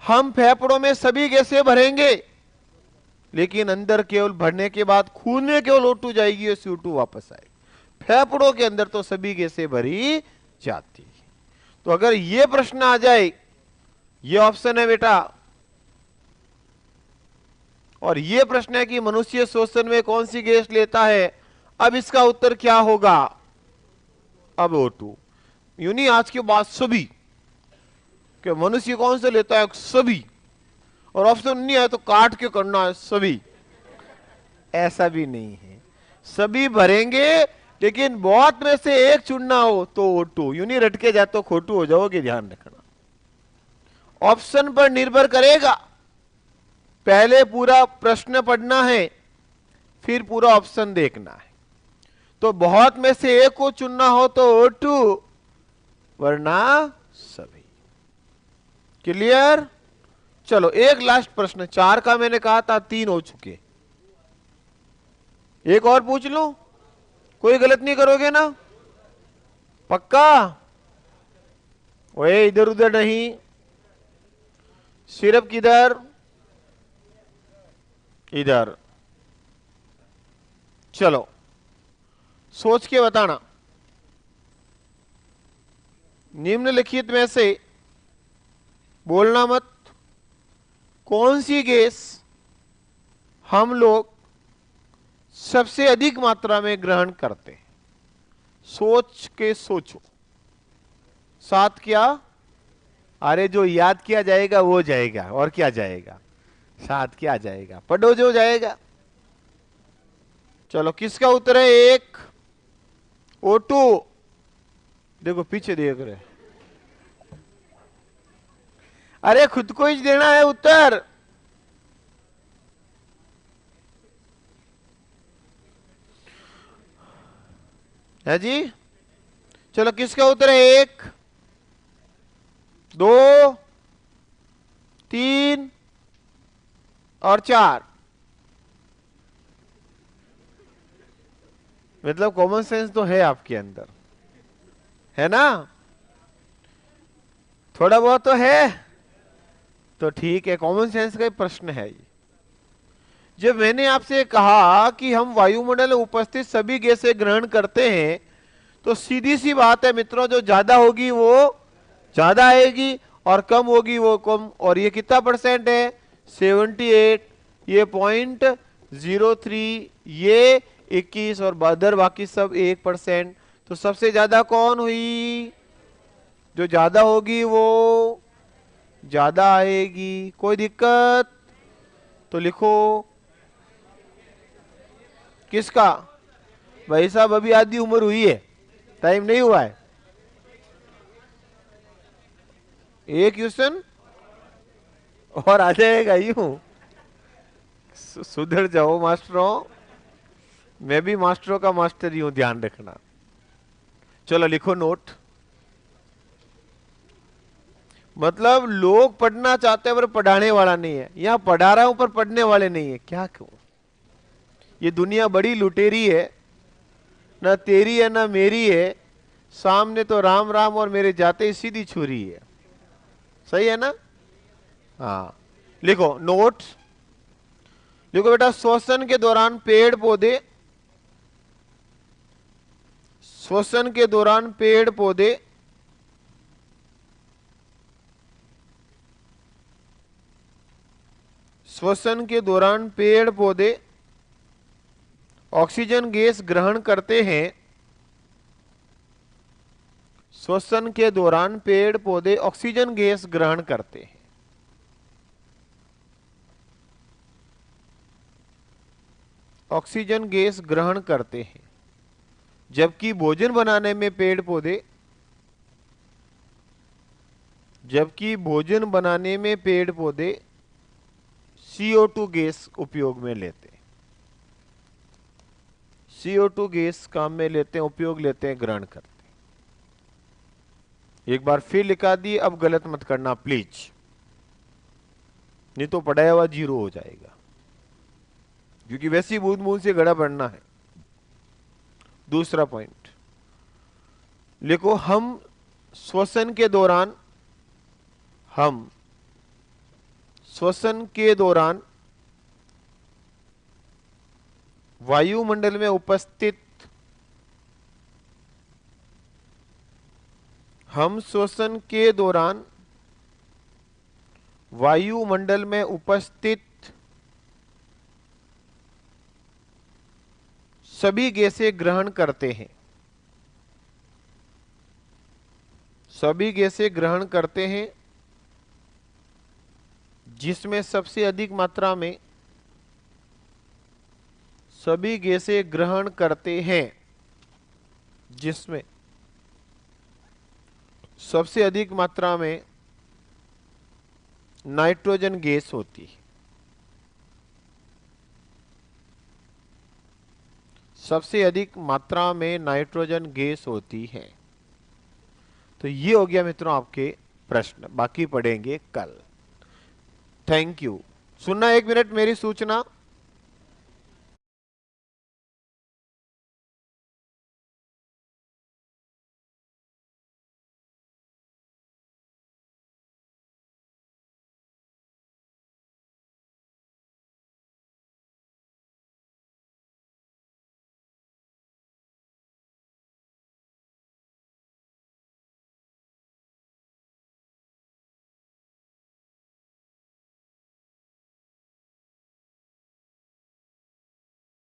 हम फेफड़ों में सभी गैसें भरेंगे, लेकिन अंदर केवल भरने के बाद खून में केवल O2 जाएगी और CO2 वापस आएगी। फेफड़ों के अंदर तो सभी गैसें भरी जाती है। तो अगर यह प्रश्न आ जाए, यह ऑप्शन है बेटा, और यह प्रश्न है कि मनुष्य श्वसन में कौन सी गैस लेता है, अब इसका उत्तर क्या होगा? अब O2। यूं नहीं आज के बाद सभी, कि मनुष्य कौन से लेता है? सभी। और ऑप्शन नहीं है तो काट के करना है सभी। ऐसा भी नहीं है, सभी भरेंगे लेकिन बहुत में से एक चुनना हो तो O2। यूं नहीं रट के जाए तो खोटू हो जाओगे, ध्यान रखना। ऑप्शन पर निर्भर करेगा। पहले पूरा प्रश्न पढ़ना है, फिर पूरा ऑप्शन देखना है। तो बहुत में से एक को चुनना हो तो O2, वरना सभी। क्लियर? चलो एक लास्ट प्रश्न, 4 का मैंने कहा था 3 हो चुके, एक और पूछ लूं? कोई गलत नहीं करोगे ना? पक्का? ओए इधर उधर नहीं, सिर्फ किधर? इधर। चलो सोच के बताना। निम्नलिखित में से बोलना मत, कौन सी गैस हम लोग सबसे अधिक मात्रा में ग्रहण करते हैं? सोच के सोचो। 7 क्या? अरे जो याद किया जाएगा वो जाएगा, और क्या जाएगा? 7 क्या जाएगा? पढ़ो जो जाएगा। चलो किसका उत्तर है? 1 O2। देखो पीछे देख रहे, अरे खुद को ही देना है उत्तर। है जी? चलो किसका उत्तर है? 1, 2, 3 और 4। मतलब कॉमन सेंस तो है आपके अंदर, है ना? थोड़ा बहुत तो है, तो ठीक है, कॉमन सेंस का ही प्रश्न है ये। जब मैंने आपसे कहा कि हम वायुमंडल में उपस्थित सभी गैसें ग्रहण करते हैं, तो सीधी सी बात है मित्रों, जो ज्यादा होगी वो ज्यादा आएगी और कम होगी वो कम। और ये कितना परसेंट है? 78, ये 0.03, ये 21 और अदर बाकी सब 1%। तो सबसे ज्यादा कौन हुई? जो ज्यादा होगी वो ज्यादा आएगी। कोई दिक्कत? तो लिखो किसका? भाई साहब अभी आधी उम्र हुई है, टाइम नहीं हुआ है। एक क्वेश्चन और आ जाएगा यूं। सुधर जाओ मास्टरों, मैं भी मास्टरों का मास्टर ही हूं, ध्यान रखना। चलो लिखो नोट। मतलब लोग पढ़ना चाहते हैं पर पढ़ाने वाला नहीं है। यहां पढ़ा रहा हूं पर पढ़ने वाले नहीं है, क्या क्यों? ये दुनिया बड़ी लुटेरी है, ना तेरी है ना मेरी है। सामने तो राम राम और मेरे जाते ही सीधी छुरी है। सही है ना? हाँ लिखो नोट। देखो बेटा, श्वसन के दौरान पेड़ पौधे, श्वसन के दौरान पेड़ पौधे श्वसन के दौरान पेड़ पौधे ऑक्सीजन गैस ग्रहण करते हैं। श्वसन के दौरान पेड़ पौधे ऑक्सीजन गैस ग्रहण करते हैं। ऑक्सीजन गैस ग्रहण करते हैं, जबकि भोजन बनाने में पेड़ पौधे, जबकि भोजन बनाने में पेड़ पौधे CO2 गैस उपयोग में लेते हैं। CO2 गैस काम में लेते हैं, उपयोग लेते हैं, ग्रहण करते हैं। एक बार फिर लिखा दी, अब गलत मत करना प्लीज, नहीं तो पढ़ाया हुआ 0 हो जाएगा, क्योंकि वैसी बूंद बूंद से घड़ा बढ़ना है। दूसरा पॉइंट लिखो, हम श्वसन के दौरान वायुमंडल में उपस्थित, हम श्वसन के दौरान वायुमंडल में उपस्थित सभी गैसें ग्रहण करते हैं। सभी गैसें ग्रहण करते हैं, जिसमें सबसे अधिक मात्रा में, सभी गैसें ग्रहण करते हैं जिसमें सबसे अधिक मात्रा में नाइट्रोजन गैस होती है। सबसे अधिक मात्रा में नाइट्रोजन गैस होती है। तो ये हो गया मित्रों आपके प्रश्न, बाकी पढ़ेंगे कल। Thank you. सुनना 1 मिनट मेरी सूचना।